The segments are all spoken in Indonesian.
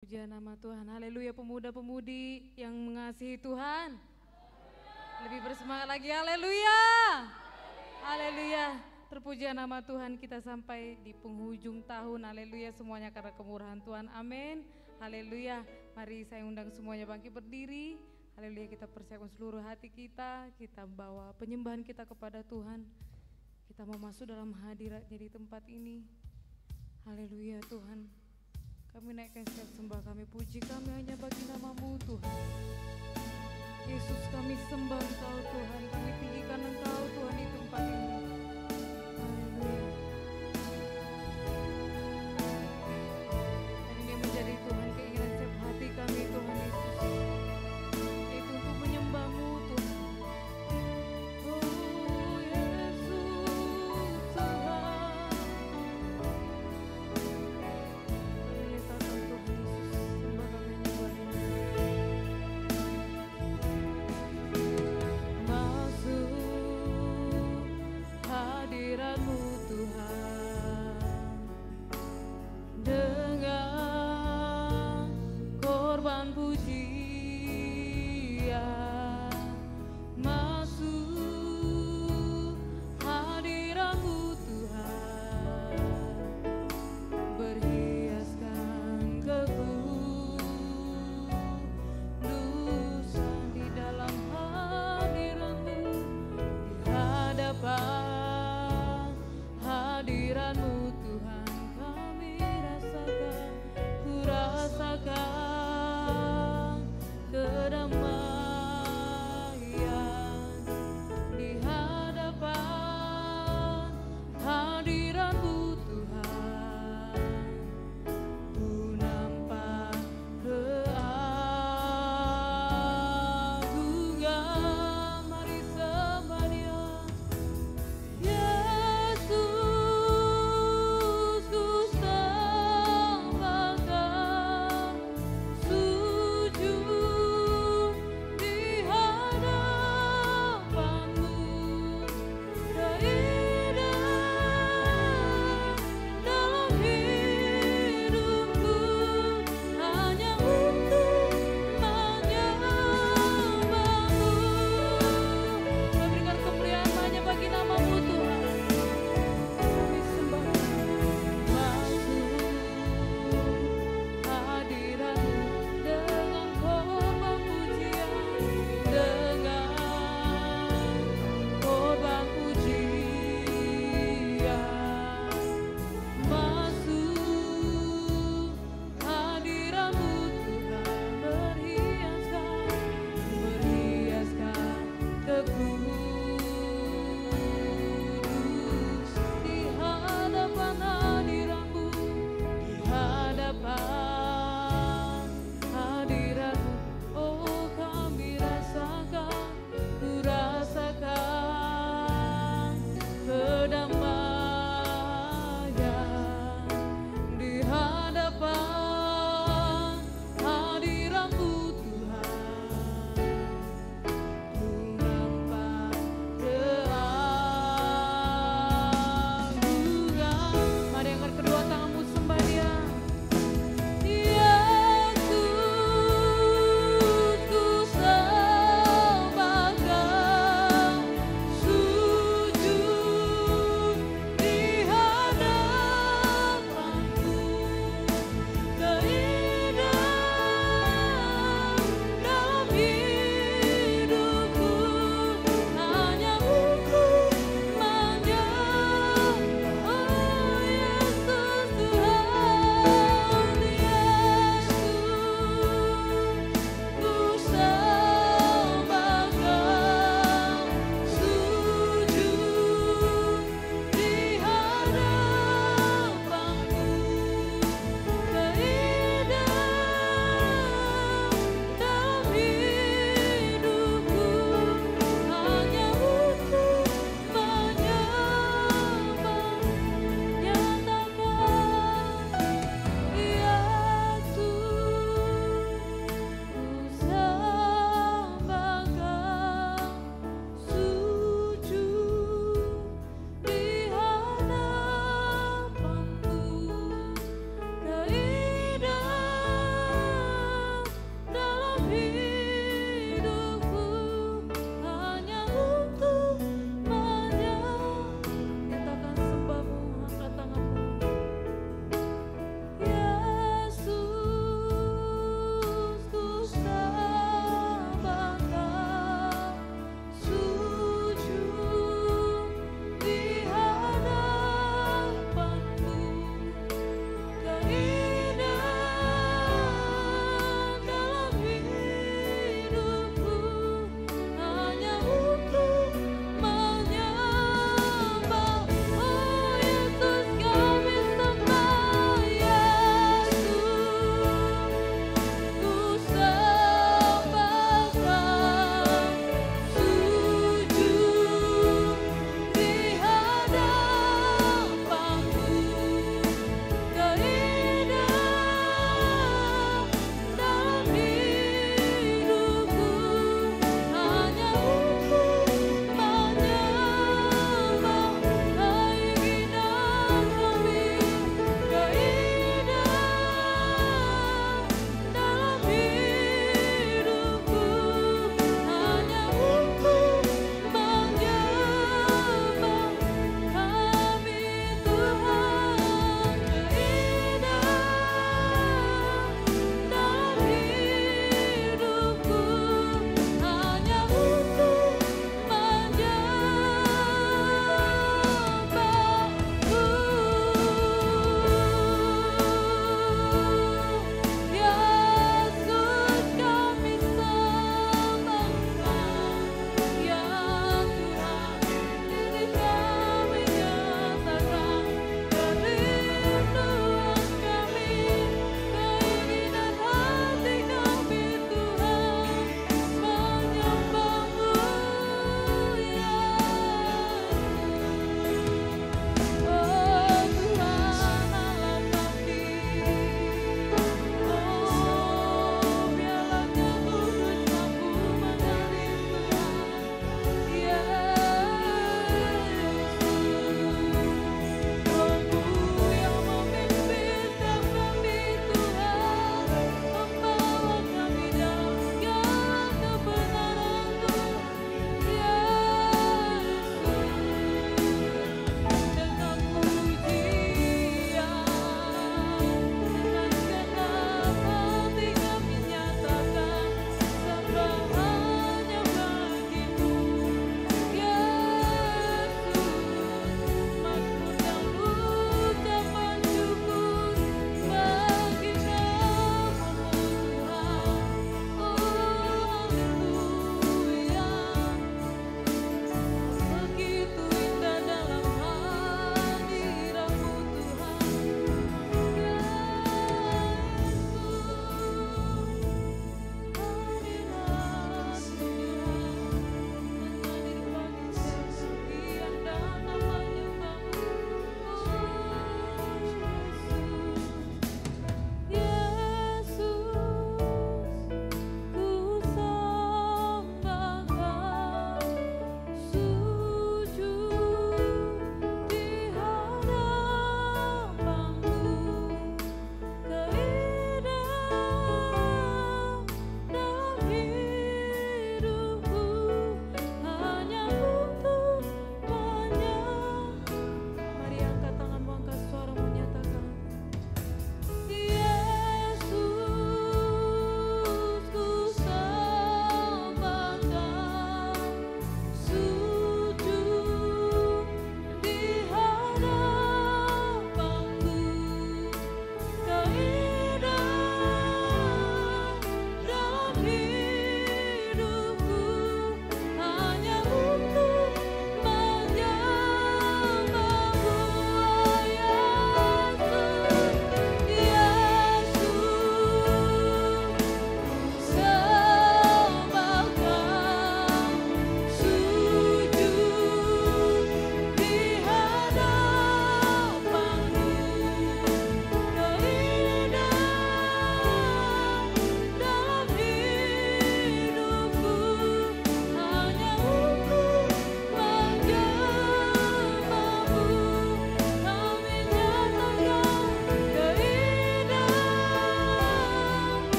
Puja nama Tuhan, haleluya. Pemuda-pemudi yang mengasihi Tuhan, lebih bersemangat lagi, haleluya. Haleluya, terpuji nama Tuhan. Kita sampai di penghujung tahun, haleluya. Semuanya karena kemurahan Tuhan, amin. Haleluya, mari saya undang semuanya bangkit berdiri. Haleluya, kita persiapkan seluruh hati kita bawa penyembahan kita kepada Tuhan. Kita mau masuk dalam hadirat-Nya di tempat ini. Haleluya Tuhan. Kami naikkan setiap sembah, kami puji, kami hanya bagi nama-Mu Tuhan. Yesus, kami sembah Engkau Tuhan, kami tinggikan Engkau Tuhan di tempat ini. Haleluya. Dan ini menjadi Tuhan keinginan setiap hati kami Tuhan Yesus, yaitu untuk menyembah-Mu Tuhan. Oh Yesus Tuhan. Masuk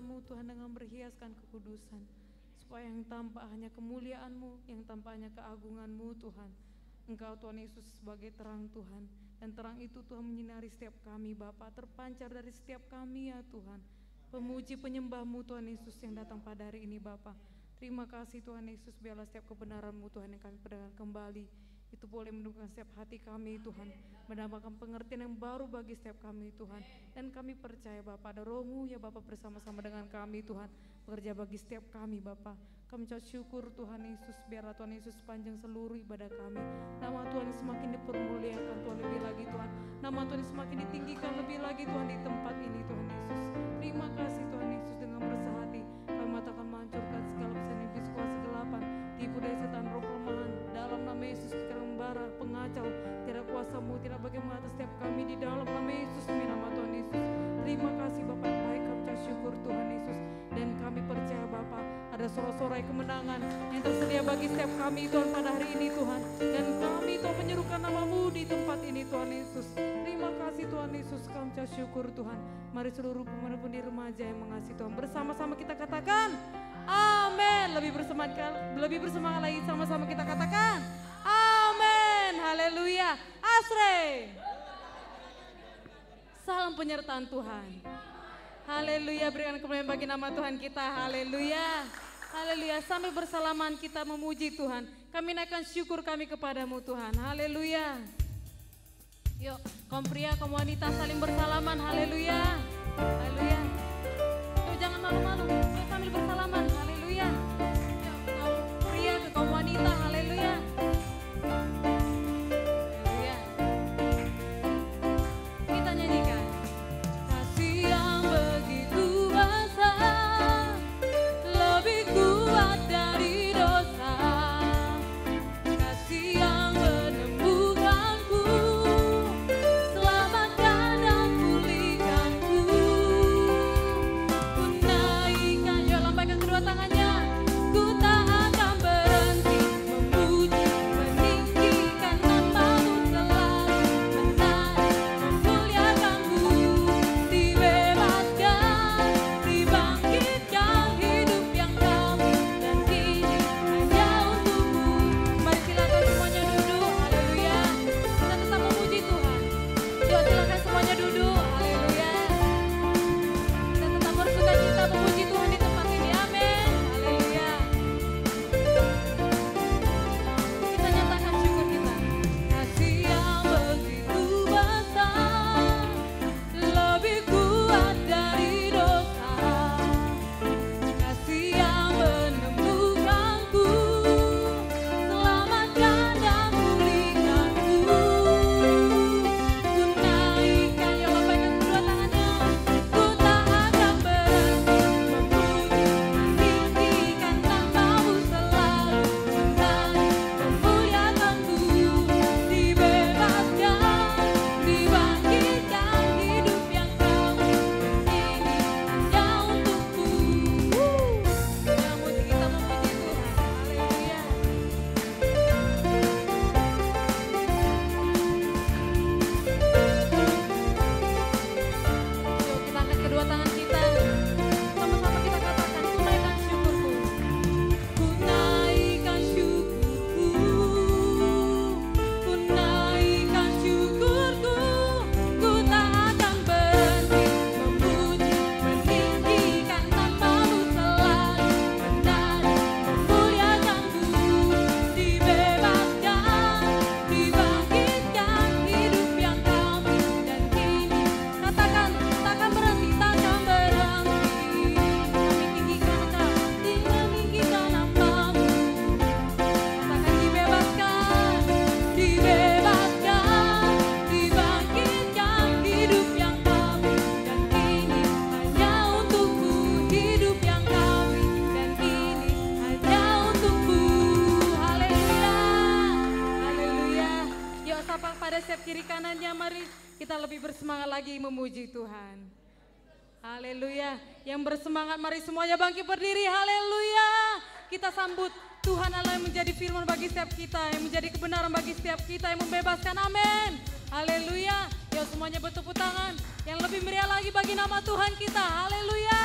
kepadamu Tuhan dengan berhiaskan kekudusan. Supaya yang tampak hanya kemuliaan-Mu, yang tampak hanya keagungan-Mu Tuhan. Engkau Tuhan Yesus sebagai terang Tuhan. Dan terang itu Tuhan menyinari setiap kami Bapa, terpancar dari setiap kami ya Tuhan. Pemuji penyembah-Mu Tuhan Yesus yang datang pada hari ini Bapa. Terima kasih Tuhan Yesus, biarlah setiap kebenaran-Mu Tuhan yang kami pendengar kembali. Itu boleh menumbuhkan setiap hati kami Tuhan, menambahkan pengertian yang baru bagi setiap kami Tuhan. Dan kami percaya Bapa, ada Roh-Mu ya Bapa bersama-sama dengan kami Tuhan, bekerja bagi setiap kami Bapa. Kami ucap syukur Tuhan Yesus, biarlah Tuhan Yesus sepanjang seluruh ibadah kami. Nama Tuhan semakin dipermuliakan Tuhan lebih lagi Tuhan. Nama Tuhan semakin ditinggikan lebih lagi Tuhan di tempat ini Tuhan Yesus. Terima kasih Tuhan Yesus, dengan bersah hati kami matakan menghancurkan segala pesan iblis kuasa kegelapan, tipu daya setan roh kelemahan. Dalam nama Yesus kita membara pengacau, tidak kuasa-Mu tidak bagaimana atas setiap kami di dalam nama Yesus, demi nama Tuhan Yesus. Terima kasih Bapak yang baik, kami ucap syukur Tuhan Yesus. Dan kami percaya Bapa, ada sorak-sorai kemenangan yang tersedia bagi setiap kami Tuhan pada hari ini Tuhan. Dan kami Tuhan menyerukan nama-Mu di tempat ini Tuhan Yesus. Terima kasih Tuhan Yesus, kami ucap syukur Tuhan. Mari seluruh pemuda-pemudi remaja yang mengasihi Tuhan, bersama-sama kita katakan amin. Lebih bersemangat lagi, sama-sama kita katakan amin. Haleluya. Asre. Salam penyertaan Tuhan. Haleluya, berikan kemuliaan bagi nama Tuhan kita. Haleluya. Haleluya, sambil bersalaman kita memuji Tuhan. Kami naikkan syukur kami kepadamu Tuhan. Haleluya. Yuk, kaum pria, kaum wanita saling bersalaman. Haleluya. Haleluya. Yuk, jangan malu-malu. Yuk, sambil bersalaman. Haleluya. Yuk, kaum pria ke kaum wanita. Haleluya. Haleluya. Kita nyanyikan. Kasih yang begitu besar, lebih kuat dari dosa. Kasih yang menemukanku, selamatkan dan pulihkanku. Ku naikkan, yuk lambaikan kedua tangannya. Ku tak akan berhenti memuji, meninggikan nama-Mu selalu, menari, memuliakan-Mu. Dibebaskan, dibangkitkan, hidup yang damai dan kini hanya untuk-Mu. Mari silakan semuanya duduk. Haleluya. Kita tetap memuji Tuhan. Yuk silakan semuanya duduk. Haleluya. Kita tetap bersukacita memuji Tuhan di tempat ini. Amin. Haleluya. Kita nyatakan syukur kita. Kasih yang begitu besar, lebih kuat dari dosa. Kasih yang menemukanku, selamatkan dan pulihkanku. Ku naikkan, yuk lambaikan kedua tangannya. Ku tak akan berhenti memuji, meninggikan nama-Mu selalu, menari, memuliakan-Mu. Dibebaskan, dibangkitkan, hidup yang damai dan kini hanya untuk-Mu. Dengan musik kita memuji Tuhan. Haleluya. Yuk kita angkat kedua tangan kita. Sama-sama kita katakan, ku naikkan syukurku. Ku naikkan syukurku. Ku naikkan syukurku. Ku tak akan berhenti memuji, meninggikan nama-Mu selalu, menari, memuliakan-Mu. Dibebaskan, dibangkitkan, hidup yang damai dan kini. Katakan, takkan berhenti, takkan berhenti. Kami tinggikan Engkau, meninggikan nama-Mu. Katakan dibebaskan, dibebaskan, dibangkitkan, hidup yang damai dan kini hanya untuk-Mu. Hidup yang damai dan kini hanya untuk-Mu. Haleluya. Haleluya. Yuk sapa pada setiap kiri kanannya, mari kita lebih bersemangat lagi memuji Tuhan. Haleluya. Yang bersemangat mari semuanya bangkit berdiri. Haleluya. Kita sambut Tuhan Allah yang menjadi firman bagi setiap kita, yang menjadi kebenaran bagi setiap kita, yang membebaskan. Amin. Haleluya. Yuk semuanya bertepuk tangan. Yang lebih meriah lagi bagi nama Tuhan kita. Haleluya.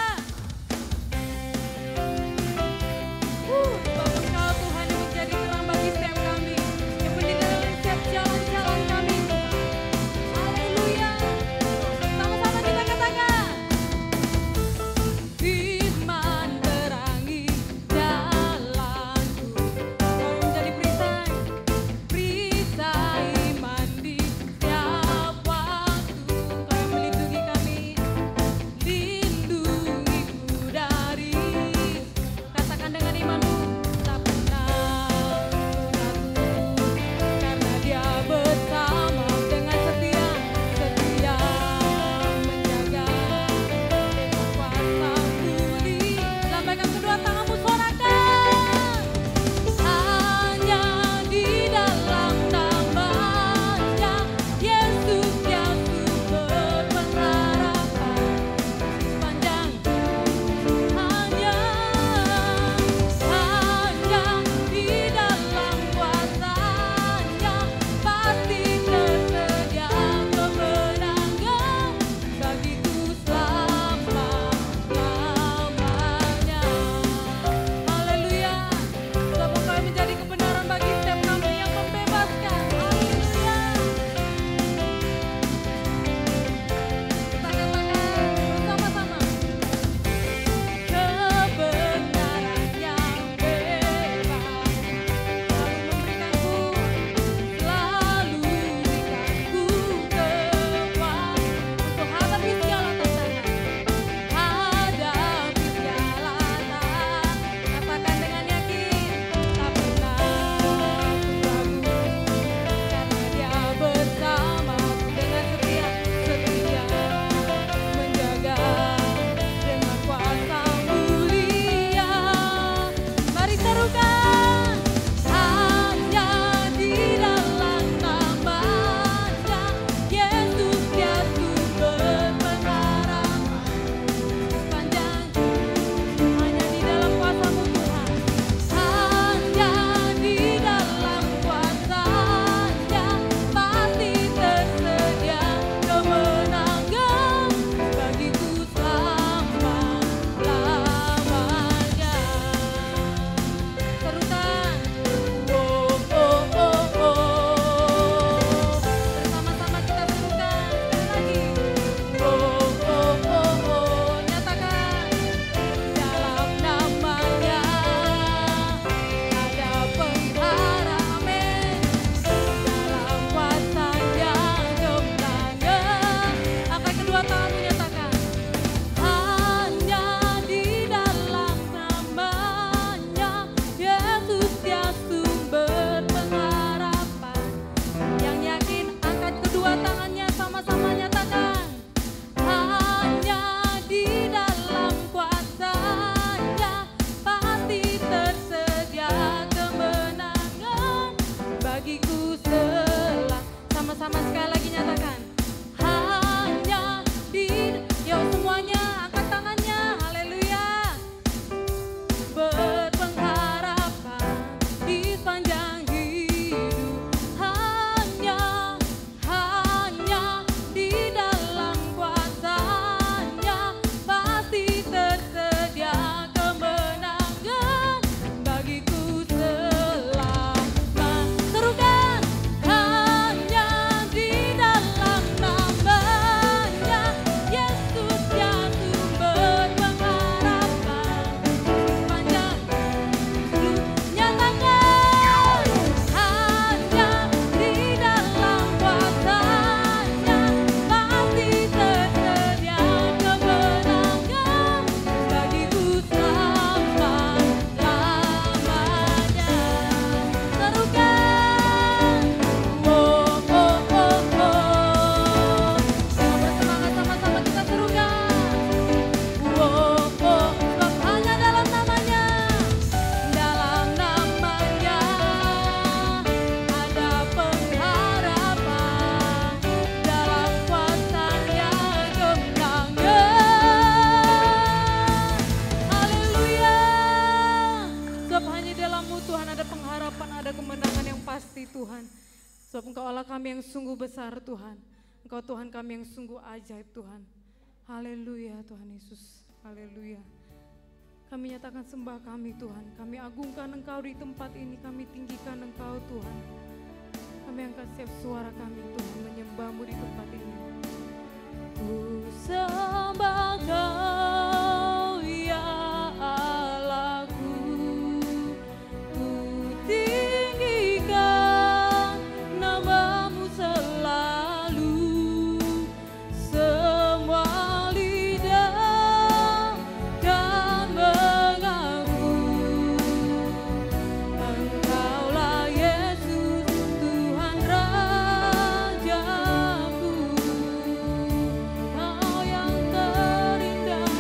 ada kemenangan yang pasti Tuhan. Sebab Engkau Allah kami yang sungguh besar Tuhan. Engkau Tuhan kami yang sungguh ajaib Tuhan. Haleluya Tuhan Yesus. Haleluya. Kami nyatakan sembah kami Tuhan. Kami agungkan Engkau di tempat ini. Kami tinggikan Engkau Tuhan. Kami angkat setiap suara kami Tuhan menyembah-Mu di tempat ini. Ku sembah Kau ya Allahku. Ku tinggikan nama-Mu selalu. Semua lidah kan mengaku Engkaulah Yesus Tuhan Rajaku. Kau yang terindah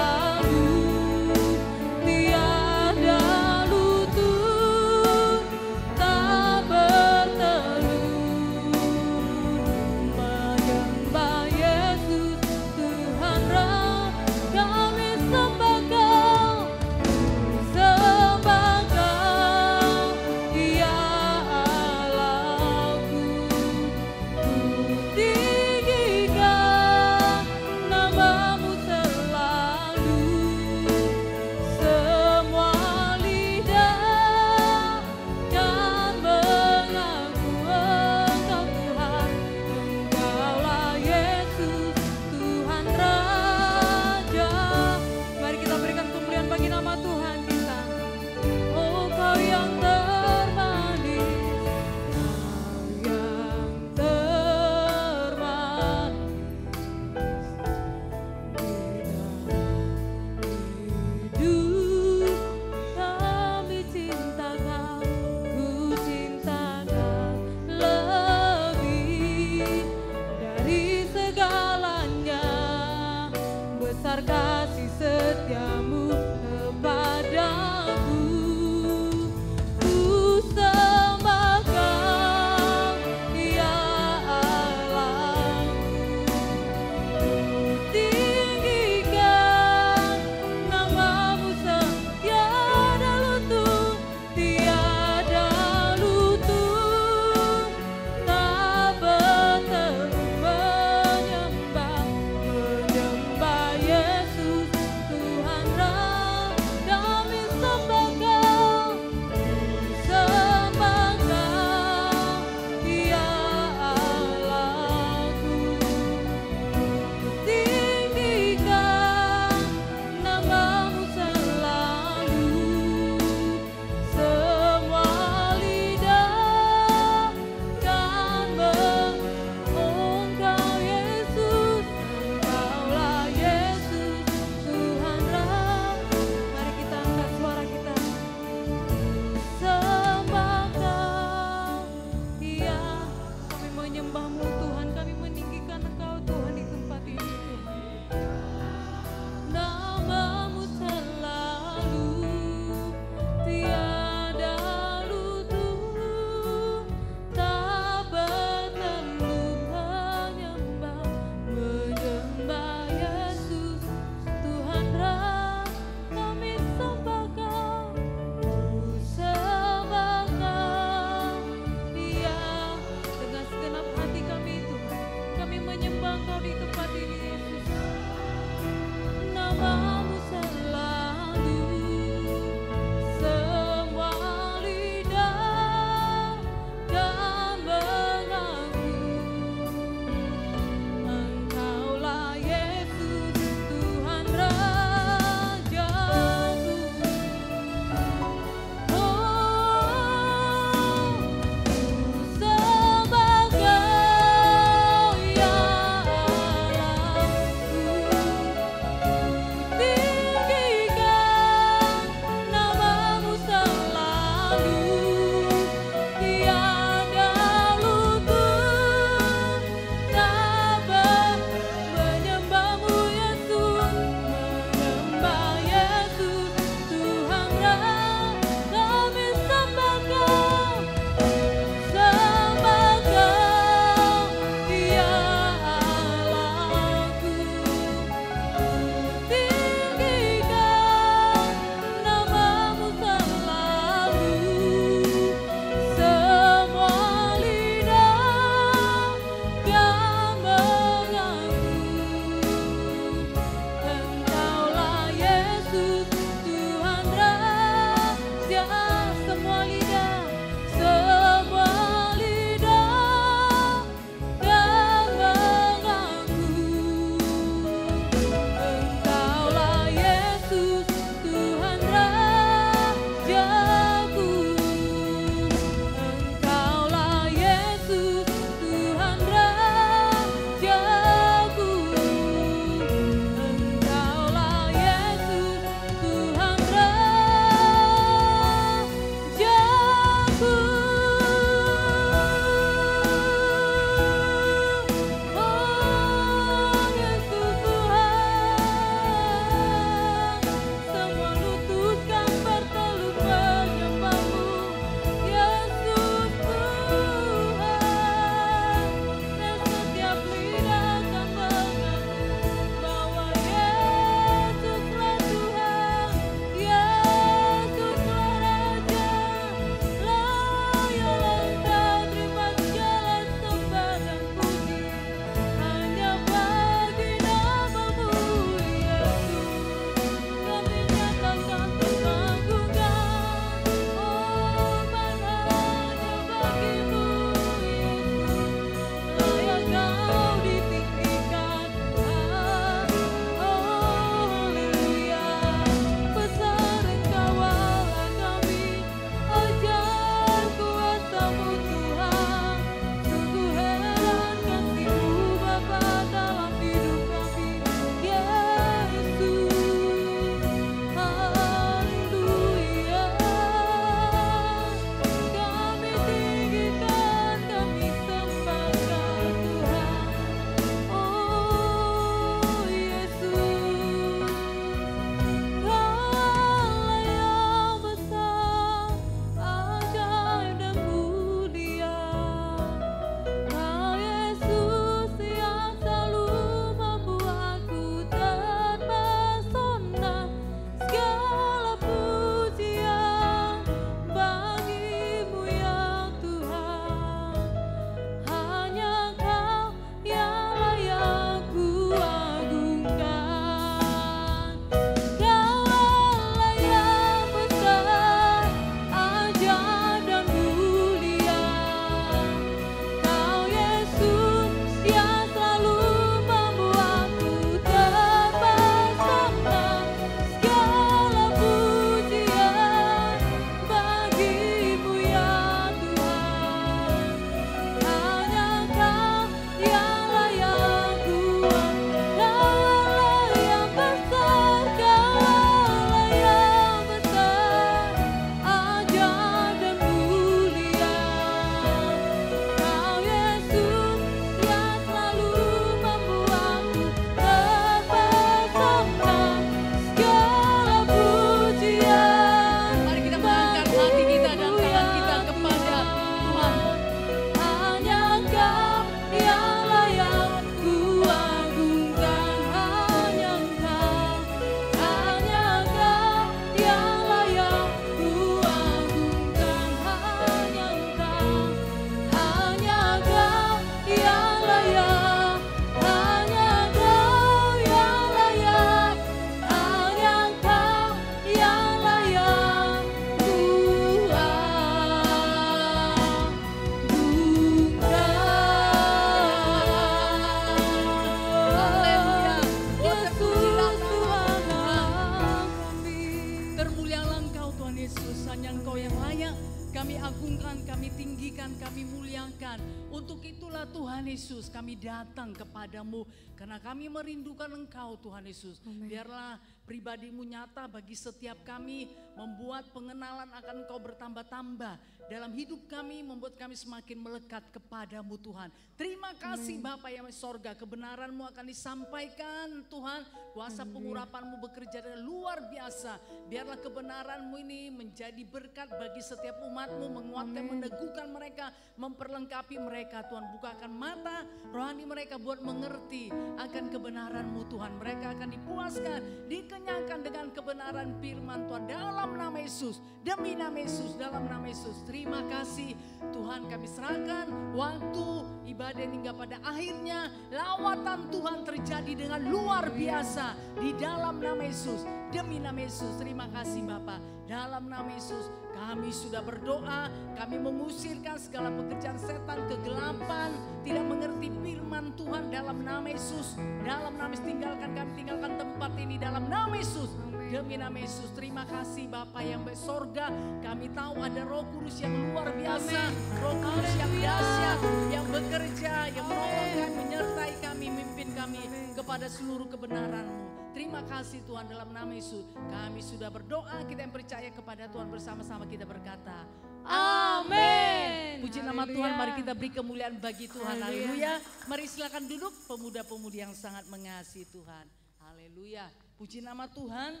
tinggikan, kami muliakan. Untuk itulah Tuhan Yesus kami datang kepadamu karena kami merindukan Engkau Tuhan Yesus. Biarlah pribadimu nyata bagi setiap kami, membuat pengenalan akan Engkau bertambah-tambah dalam hidup kami, membuat kami semakin melekat kepadamu Tuhan. Terima kasih Bapa yang di sorga, kebenaran-Mu akan disampaikan Tuhan. Kuasa pengurapan-Mu bekerja dengan luar biasa. Biarlah kebenaran-Mu ini menjadi berkat bagi setiap umat-Mu, menguatkan, meneguhkan mereka, memperlengkapi mereka Tuhan. Bukakan mata rohani mereka buat mengerti akan kebenaran-Mu Tuhan. Mereka akan dipuaskan, dikenyangkan dengan kebenaran firman Tuhan dalam nama Yesus. Demi nama Yesus, dalam nama Yesus. Terima kasih Tuhan, kami serahkan waktu ibadah hingga pada akhirnya. Lawatan Tuhan terjadi dengan luar biasa di dalam nama Yesus. Demi nama Yesus, terima kasih Bapa. Dalam nama Yesus kami sudah berdoa, kami mengusirkan segala pekerjaan setan, kegelapan, tidak mengerti firman Tuhan dalam nama Yesus. Dalam nama Yesus tinggalkan tempat ini dalam nama Yesus. Demi nama Yesus, terima kasih Bapa yang di sorga. Kami tahu ada Roh Kudus yang luar biasa, Roh Kudus yang dahsyat, yang bekerja, yang menolong kami, menyertai kami, mimpin kami kepada seluruh kebenaran-Mu. Terima kasih Tuhan, dalam nama Yesus kami sudah berdoa, kita yang percaya kepada Tuhan bersama-sama kita berkata amin. Puji nama Tuhan, mari kita beri kemuliaan bagi Tuhan. Haleluya. Mari silakan duduk pemuda-pemudi yang sangat mengasihi Tuhan. Haleluya. Puji nama Tuhan.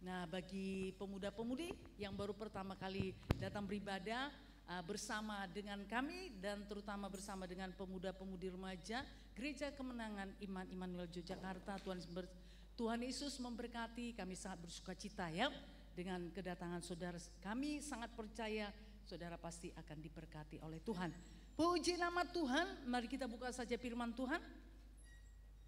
Nah, bagi pemuda-pemudi yang baru pertama kali datang beribadah bersama dengan kami dan terutama bersama dengan pemuda-pemudi remaja Gereja Kemenangan Iman Immanuel Yogyakarta, Tuhan Yesus memberkati. Kami sangat bersuka cita ya dengan kedatangan saudara. Kami sangat percaya saudara pasti akan diberkati oleh Tuhan. Puji nama Tuhan. Mari kita buka saja firman Tuhan.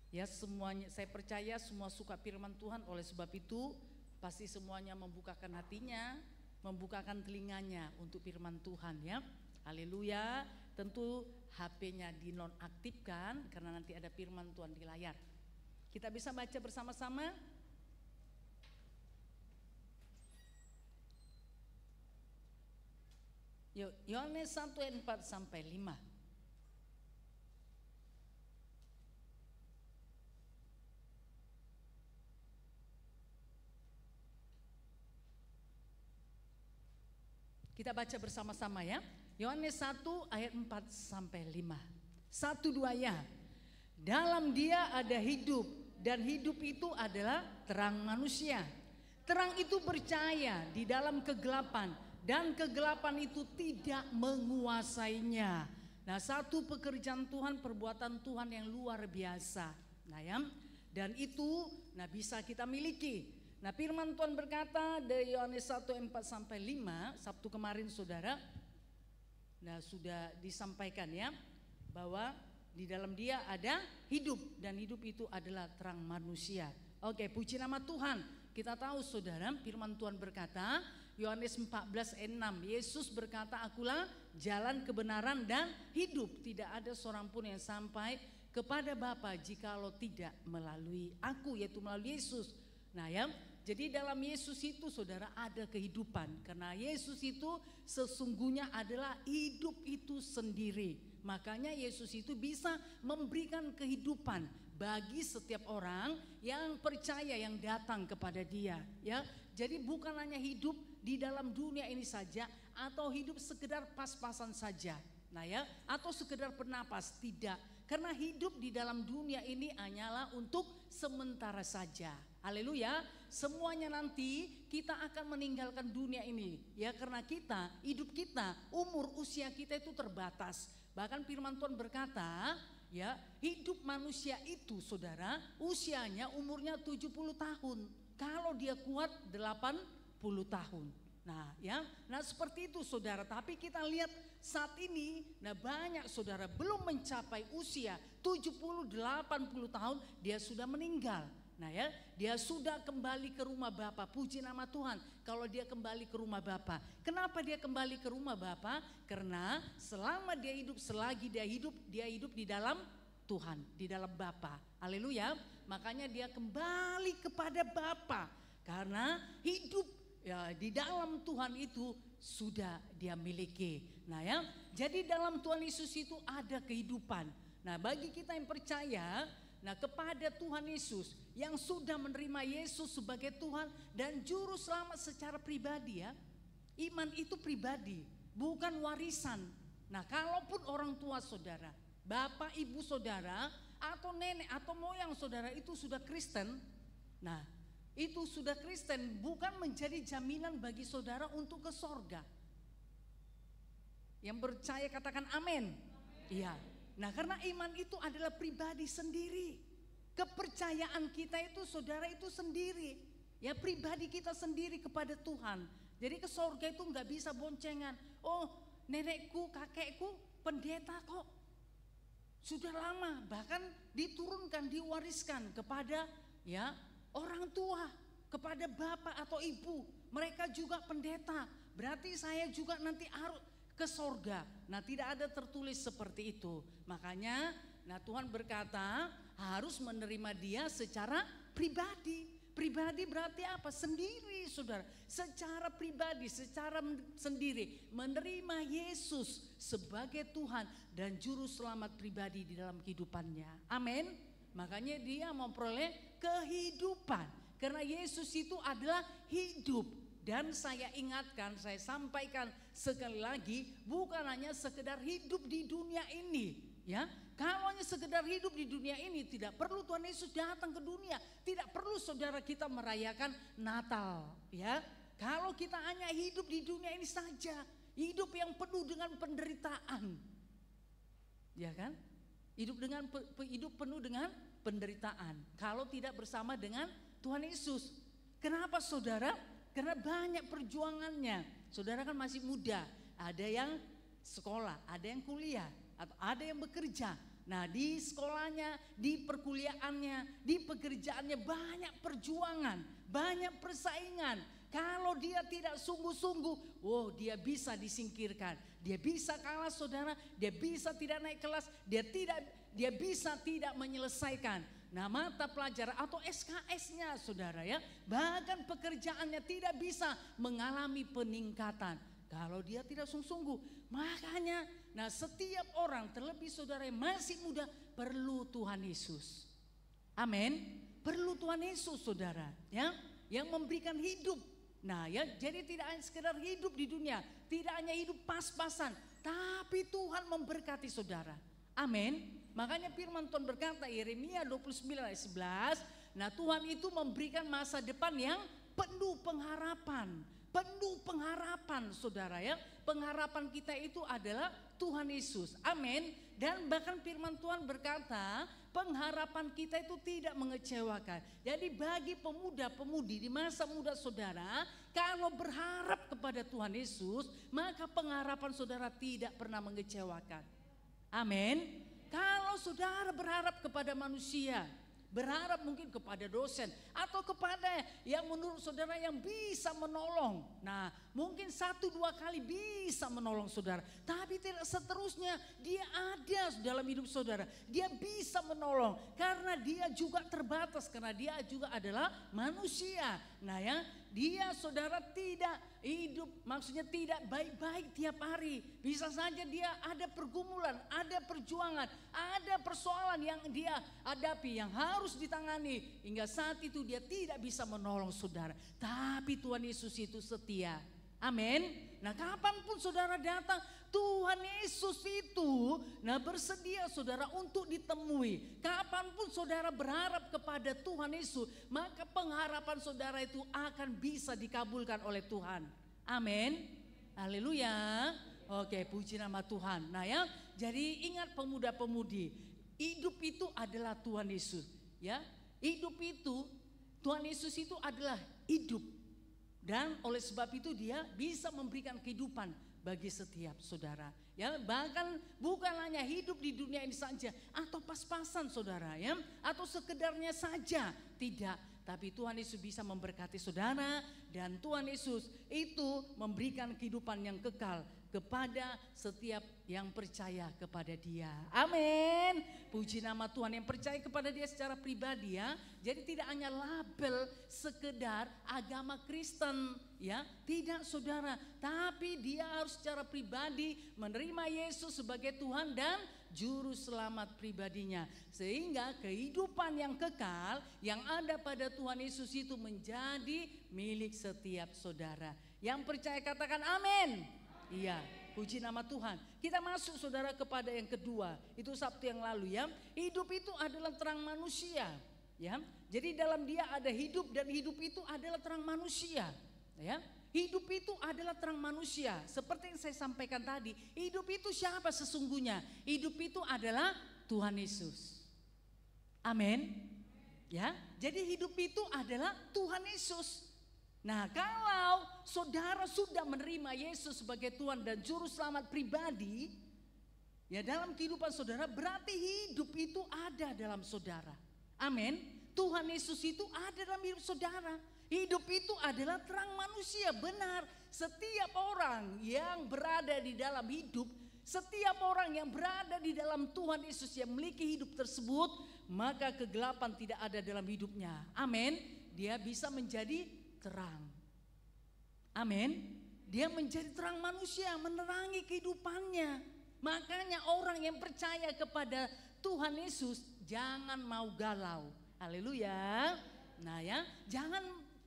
Ya, semuanya saya percaya semua suka firman Tuhan, oleh sebab itu pasti semuanya membukakan hatinya, membukakan telinganya untuk firman Tuhan ya. Haleluya. Tentu HP-nya dinonaktifkan karena nanti ada firman Tuhan di layar. Kita bisa baca bersama-sama. Yuk, Yohanes 1 ayat 4 sampai 5. Kita baca bersama-sama ya. Yohanes 1 ayat 4 sampai 5. 1, 2 ya. Dalam Dia ada hidup, dan hidup itu adalah terang manusia. Terang itu bercahaya di dalam kegelapan, dan kegelapan itu tidak menguasainya. Nah, satu pekerjaan Tuhan, perbuatan Tuhan yang luar biasa. Nah ya, dan itu bisa kita miliki. Nah, firman Tuhan berkata dari Yohanes 1 ayat 4 sampai 5, Sabtu kemarin saudara, sudah disampaikan ya, bahwa di dalam Dia ada hidup, dan hidup itu adalah terang manusia. Oke, puji nama Tuhan. Kita tahu saudara, firman Tuhan berkata, Yohanes 14 ayat 6, Yesus berkata, akulah jalan, kebenaran, dan hidup. Tidak ada seorang pun yang sampai kepada Bapa jikalau tidak melalui aku, yaitu melalui Yesus. Nah ya, jadi dalam Yesus itu saudara ada kehidupan. Karena Yesus itu sesungguhnya adalah hidup itu sendiri. Makanya Yesus itu bisa memberikan kehidupan bagi setiap orang yang percaya, yang datang kepada Dia ya. Jadi bukan hanya hidup di dalam dunia ini saja, atau hidup sekedar pas-pasan saja. Nah ya, atau sekedar bernapas, tidak. Karena hidup di dalam dunia ini hanyalah untuk sementara saja. Haleluya. Semuanya nanti kita akan meninggalkan dunia ini ya, karena hidup kita, umur usia kita itu terbatas. Bahkan firman Tuhan berkata ya, hidup manusia itu saudara usianya umurnya 70 tahun. Kalau dia kuat 80 tahun. Nah ya, seperti itu saudara. Tapi kita lihat saat ini banyak saudara belum mencapai usia 70-80 tahun dia sudah meninggal. Nah ya, dia sudah kembali ke rumah Bapa. Puji nama Tuhan kalau dia kembali ke rumah Bapa. Kenapa dia kembali ke rumah Bapa? Karena selama dia hidup, selagi dia hidup di dalam Tuhan, di dalam Bapa. Haleluya. Makanya dia kembali kepada Bapa. Karena hidup ya di dalam Tuhan itu sudah dia miliki. Nah ya, jadi dalam Tuhan Yesus itu ada kehidupan. Nah bagi kita yang percaya, nah kepada Tuhan Yesus yang sudah menerima Yesus sebagai Tuhan dan juru selamat secara pribadi ya. Iman itu pribadi, bukan warisan. Nah kalaupun orang tua saudara, bapak ibu saudara, atau nenek atau moyang saudara itu sudah Kristen, nah itu sudah Kristen bukan menjadi jaminan bagi saudara untuk ke sorga. Yang percaya katakan amin. Iya. Nah karena iman itu adalah pribadi sendiri. Kepercayaan kita itu saudara itu sendiri. Ya pribadi kita sendiri kepada Tuhan. Jadi ke sorga itu nggak bisa boncengan. Oh nenekku, kakekku pendeta kok. Sudah lama bahkan diturunkan, diwariskan kepada ya orang tua, kepada bapak atau ibu. Mereka juga pendeta. Berarti saya juga nanti harus ke sorga. Nah tidak ada tertulis seperti itu. Makanya nah Tuhan berkata harus menerima dia secara pribadi. Pribadi berarti apa? Sendiri saudara. Secara pribadi, secara sendiri menerima Yesus sebagai Tuhan dan juru selamat pribadi di dalam kehidupannya. Amin. Makanya dia memperoleh kehidupan. Karena Yesus itu adalah hidup. Dan saya ingatkan, saya sampaikan sekali lagi, bukan hanya sekedar hidup di dunia ini, ya. Kalau hanya sekedar hidup di dunia ini, tidak perlu Tuhan Yesus datang ke dunia, tidak perlu saudara kita merayakan Natal, ya. Kalau kita hanya hidup di dunia ini saja, hidup yang penuh dengan penderitaan, ya kan? Hidup penuh dengan penderitaan. Kalau tidak bersama dengan Tuhan Yesus, kenapa saudara? Karena banyak perjuangannya. Saudara kan masih muda, ada yang sekolah, ada yang kuliah, atau ada yang bekerja. Nah di sekolahnya, di perkuliahannya, di pekerjaannya banyak perjuangan, banyak persaingan. Kalau dia tidak sungguh-sungguh, dia bisa disingkirkan. Dia bisa kalah saudara, dia bisa tidak naik kelas, dia bisa tidak menyelesaikan. Nah mata pelajaran atau SKS-nya saudara ya, bahkan pekerjaannya tidak bisa mengalami peningkatan kalau dia tidak sungguh-sungguh. Makanya nah setiap orang terlebih saudara yang masih muda perlu Tuhan Yesus. Amin. Perlu Tuhan Yesus saudara ya, yang memberikan hidup. Nah ya, jadi tidak hanya sekedar hidup di dunia, tidak hanya hidup pas-pasan, tapi Tuhan memberkati saudara. Amin. Makanya firman Tuhan berkata Yeremia 29 ayat 11, nah Tuhan itu memberikan masa depan yang penuh pengharapan. Penuh pengharapan saudara ya. Pengharapan kita itu adalah Tuhan Yesus. Amin. Dan bahkan firman Tuhan berkata pengharapan kita itu tidak mengecewakan. Jadi bagi pemuda-pemudi di masa muda saudara, kalau berharap kepada Tuhan Yesus, maka pengharapan saudara tidak pernah mengecewakan. Amin. Kalau saudara berharap kepada manusia, berharap mungkin kepada dosen atau kepada yang menurut saudara yang bisa menolong. Nah mungkin 1-2 kali bisa menolong saudara, tapi tidak seterusnya. Dia ada dalam hidup saudara, dia bisa menolong karena dia juga terbatas, karena dia juga adalah manusia. Nah ya, dia saudara tidak hidup, maksudnya tidak baik-baik tiap hari. Bisa saja dia ada pergumulan, ada perjuangan, ada persoalan yang dia hadapi yang harus ditangani. Hingga saat itu dia tidak bisa menolong saudara. Tapi Tuhan Yesus itu setia. Amin. Nah kapanpun saudara datang, Tuhan Yesus itu bersedia saudara untuk ditemui. Kapanpun saudara berharap kepada Tuhan Yesus, maka pengharapan saudara itu akan bisa dikabulkan oleh Tuhan. Amin. Haleluya. Oke, puji nama Tuhan. Nah ya, jadi ingat pemuda-pemudi, hidup itu adalah Tuhan Yesus. Ya, hidup itu Tuhan Yesus itu adalah hidup. Dan oleh sebab itu dia bisa memberikan kehidupan bagi setiap saudara. Ya, bahkan bukan hanya hidup di dunia ini saja atau pas-pasan saudara ya, atau sekedarnya saja, tidak. Tapi Tuhan Yesus bisa memberkati saudara dan Tuhan Yesus itu memberikan kehidupan yang kekal kepada setiap yang percaya kepada Dia. Amin. Puji nama Tuhan, yang percaya kepada Dia secara pribadi ya. Jadi tidak hanya label sekedar agama Kristen ya, tidak saudara, tapi dia harus secara pribadi menerima Yesus sebagai Tuhan dan juru selamat pribadinya, sehingga kehidupan yang kekal yang ada pada Tuhan Yesus itu menjadi milik setiap saudara. Yang percaya katakan amin. Iya, puji nama Tuhan. Kita masuk saudara kepada yang kedua. Itu Sabtu yang lalu ya. Hidup itu adalah terang manusia ya. Jadi dalam Dia ada hidup, dan hidup itu adalah terang manusia ya. Hidup itu adalah terang manusia. Seperti yang saya sampaikan tadi, hidup itu siapa sesungguhnya? Hidup itu adalah Tuhan Yesus. Amin. Ya. Jadi hidup itu adalah Tuhan Yesus. Nah, kalau saudara sudah menerima Yesus sebagai Tuhan dan juru selamat pribadi, ya dalam kehidupan saudara, berarti hidup itu ada dalam saudara. Amin. Tuhan Yesus itu ada dalam hidup saudara. Hidup itu adalah terang manusia, benar. Setiap orang yang berada di dalam hidup, setiap orang yang berada di dalam Tuhan Yesus yang memiliki hidup tersebut, maka kegelapan tidak ada dalam hidupnya. Amin. Dia bisa menjadi terang. Amin. Dia menjadi terang manusia, menerangi kehidupannya. Makanya orang yang percaya kepada Tuhan Yesus jangan mau galau. Haleluya. Nah ya, jangan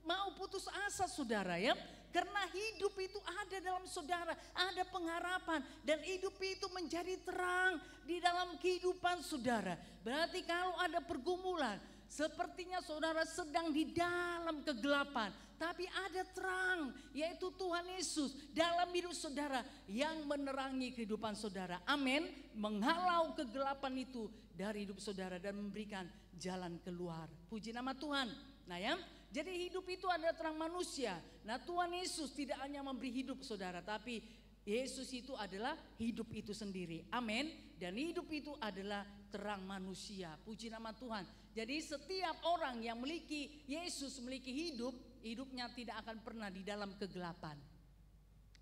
mau putus asa saudara ya. Karena hidup itu ada dalam saudara, ada pengharapan, dan hidup itu menjadi terang di dalam kehidupan saudara. Berarti kalau ada pergumulan, sepertinya saudara sedang di dalam kegelapan, tapi ada terang, yaitu Tuhan Yesus dalam hidup saudara yang menerangi kehidupan saudara. Amin. Menghalau kegelapan itu dari hidup saudara dan memberikan jalan keluar. Puji nama Tuhan. Nah ya, jadi hidup itu adalah terang manusia. Nah, Tuhan Yesus tidak hanya memberi hidup saudara, tapi Yesus itu adalah hidup itu sendiri. Amin. Dan hidup itu adalah terang manusia. Puji nama Tuhan. Jadi setiap orang yang memiliki Yesus, memiliki hidup, hidupnya tidak akan pernah di dalam kegelapan.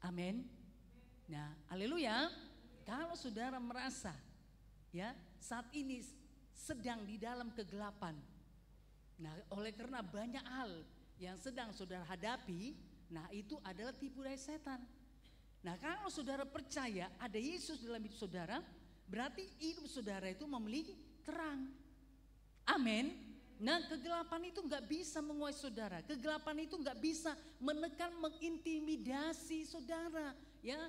Amin. Nah, haleluya. Kalau saudara merasa ya saat ini sedang di dalam kegelapan, nah oleh karena banyak hal yang sedang saudara hadapi, nah itu adalah tipu daya setan. Nah kalau saudara percaya ada Yesus dalam hidup saudara, berarti hidup saudara itu memiliki terang. Amin. Nah kegelapan itu gak bisa menguasai saudara. Kegelapan itu gak bisa menekan, mengintimidasi saudara. Ya,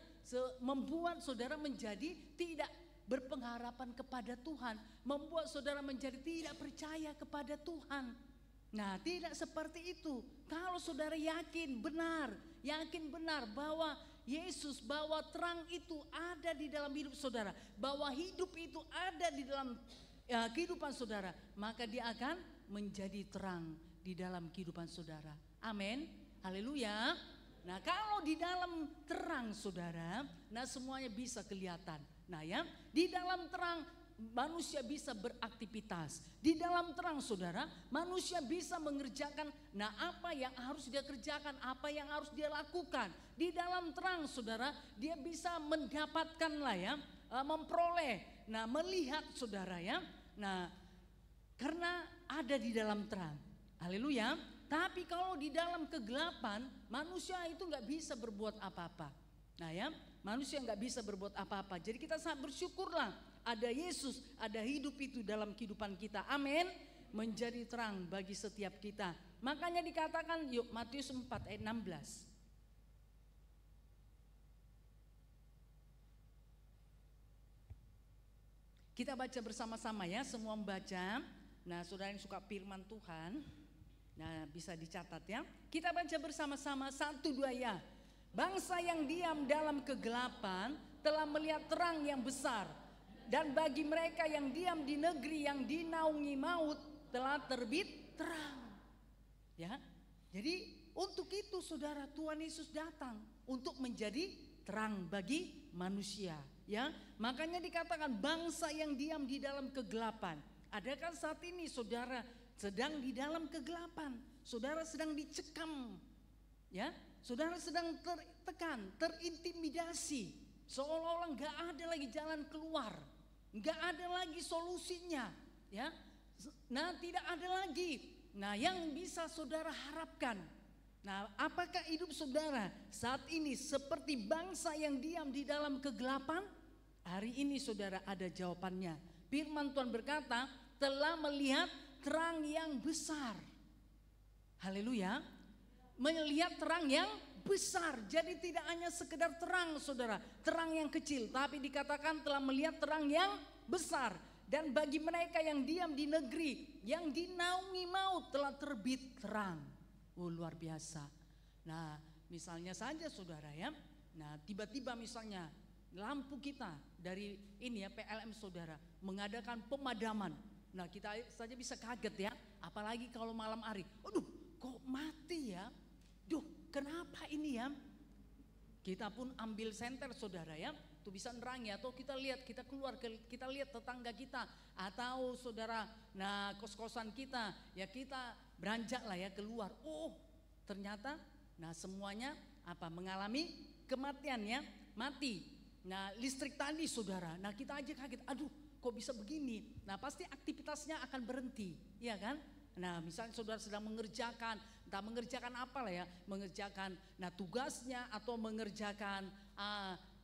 membuat saudara menjadi tidak berpengharapan kepada Tuhan, membuat saudara menjadi tidak percaya kepada Tuhan. Nah tidak seperti itu. Kalau saudara yakin benar bahwa Yesus, bahwa terang itu ada di dalam hidup saudara, bahwa hidup itu ada di dalam kehidupan saudara, maka dia akan menjadi terang di dalam kehidupan saudara. Amin. Haleluya. Nah kalau di dalam terang saudara, nah semuanya bisa kelihatan. Nah ya, di dalam terang manusia bisa beraktivitas. Di dalam terang saudara, manusia bisa mengerjakan apa yang harus dia kerjakan, apa yang harus dia lakukan. Di dalam terang saudara, dia bisa mendapatkan memperoleh, melihat saudara ya. Nah, karena ada di dalam terang. Haleluya. Tapi kalau di dalam kegelapan, manusia itu gak bisa berbuat apa-apa. Nah ya, manusia nggak bisa berbuat apa-apa. Jadi kita sangat bersyukurlah ada Yesus, ada hidup itu dalam kehidupan kita. Amin. Menjadi terang bagi setiap kita. Makanya dikatakan yuk Matius 4 ayat 16. Kita baca bersama-sama ya, semua membaca. Nah saudara yang suka firman Tuhan, nah bisa dicatat ya. Kita baca bersama-sama 1, 2 ya. Bangsa yang diam dalam kegelapan telah melihat terang yang besar. Dan bagi mereka yang diam di negeri yang dinaungi maut telah terbit terang. Ya, jadi untuk itu saudara Tuhan Yesus datang untuk menjadi terang bagi manusia. Ya, makanya dikatakan bangsa yang diam di dalam kegelapan. Adakah saat ini saudara sedang di dalam kegelapan? Saudara sedang dicekam. Ya. Saudara sedang tertekan, terintimidasi. Seolah-olah nggak ada lagi jalan keluar, nggak ada lagi solusinya, ya. Nah, tidak ada lagi. Nah, yang bisa saudara harapkan. Nah, apakah hidup saudara saat ini seperti bangsa yang diam di dalam kegelapan? Hari ini saudara ada jawabannya. Firman Tuhan berkata, telah melihat terang yang besar. Haleluya. Melihat terang yang besar. Jadi tidak hanya sekedar terang saudara, terang yang kecil, tapi dikatakan telah melihat terang yang besar. Dan bagi mereka yang diam di negeri yang dinaungi maut telah terbit terang. Oh, luar biasa. Nah, misalnya saja saudara ya. Nah, tiba-tiba misalnya lampu kita dari ini ya PLM saudara mengadakan pemadaman. Nah, kita saja bisa kaget ya. Apalagi kalau malam hari. Aduh, kok mati ya? Duh, kenapa ini ya? Kita pun ambil senter saudara ya. Tuh bisa nerangi atau kita lihat, kita keluar, kita lihat tetangga kita atau saudara, nah kos-kosan kita, ya kita beranjak lah ya keluar. Oh, ternyata, nah semuanya apa mengalami kematian ya, mati. Nah listrik tadi saudara, nah kita aja kaget, aduh kok bisa begini. Nah pasti aktivitasnya akan berhenti, ya kan? Nah misalnya saudara sedang mengerjakan, entah mengerjakan apa lah ya, mengerjakan nah tugasnya atau mengerjakan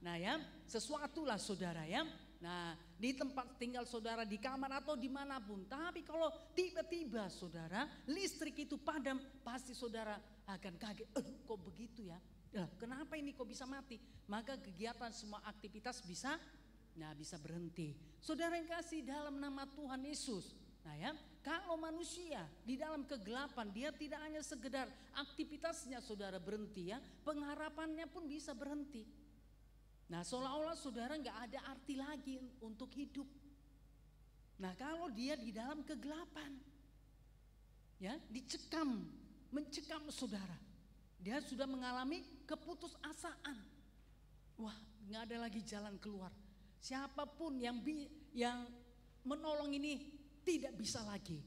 nah ya sesuatu lah saudara ya. Nah di tempat tinggal saudara, di kamar atau dimanapun. Tapi kalau tiba-tiba saudara listrik itu padam, pasti saudara akan kaget, kok begitu ya. Kenapa ini kok bisa mati? Maka kegiatan semua aktivitas bisa berhenti. Saudara yang kasih dalam nama Tuhan Yesus. Nah ya, kalau manusia di dalam kegelapan, dia tidak hanya sekedar aktivitasnya saudara berhenti ya, pengharapannya pun bisa berhenti. Nah seolah-olah saudara nggak ada arti lagi untuk hidup. Nah kalau dia di dalam kegelapan, ya mencekam saudara, dia sudah mengalami keputusasaan. Wah, nggak ada lagi jalan keluar. Siapapun yang menolong ini tidak bisa lagi.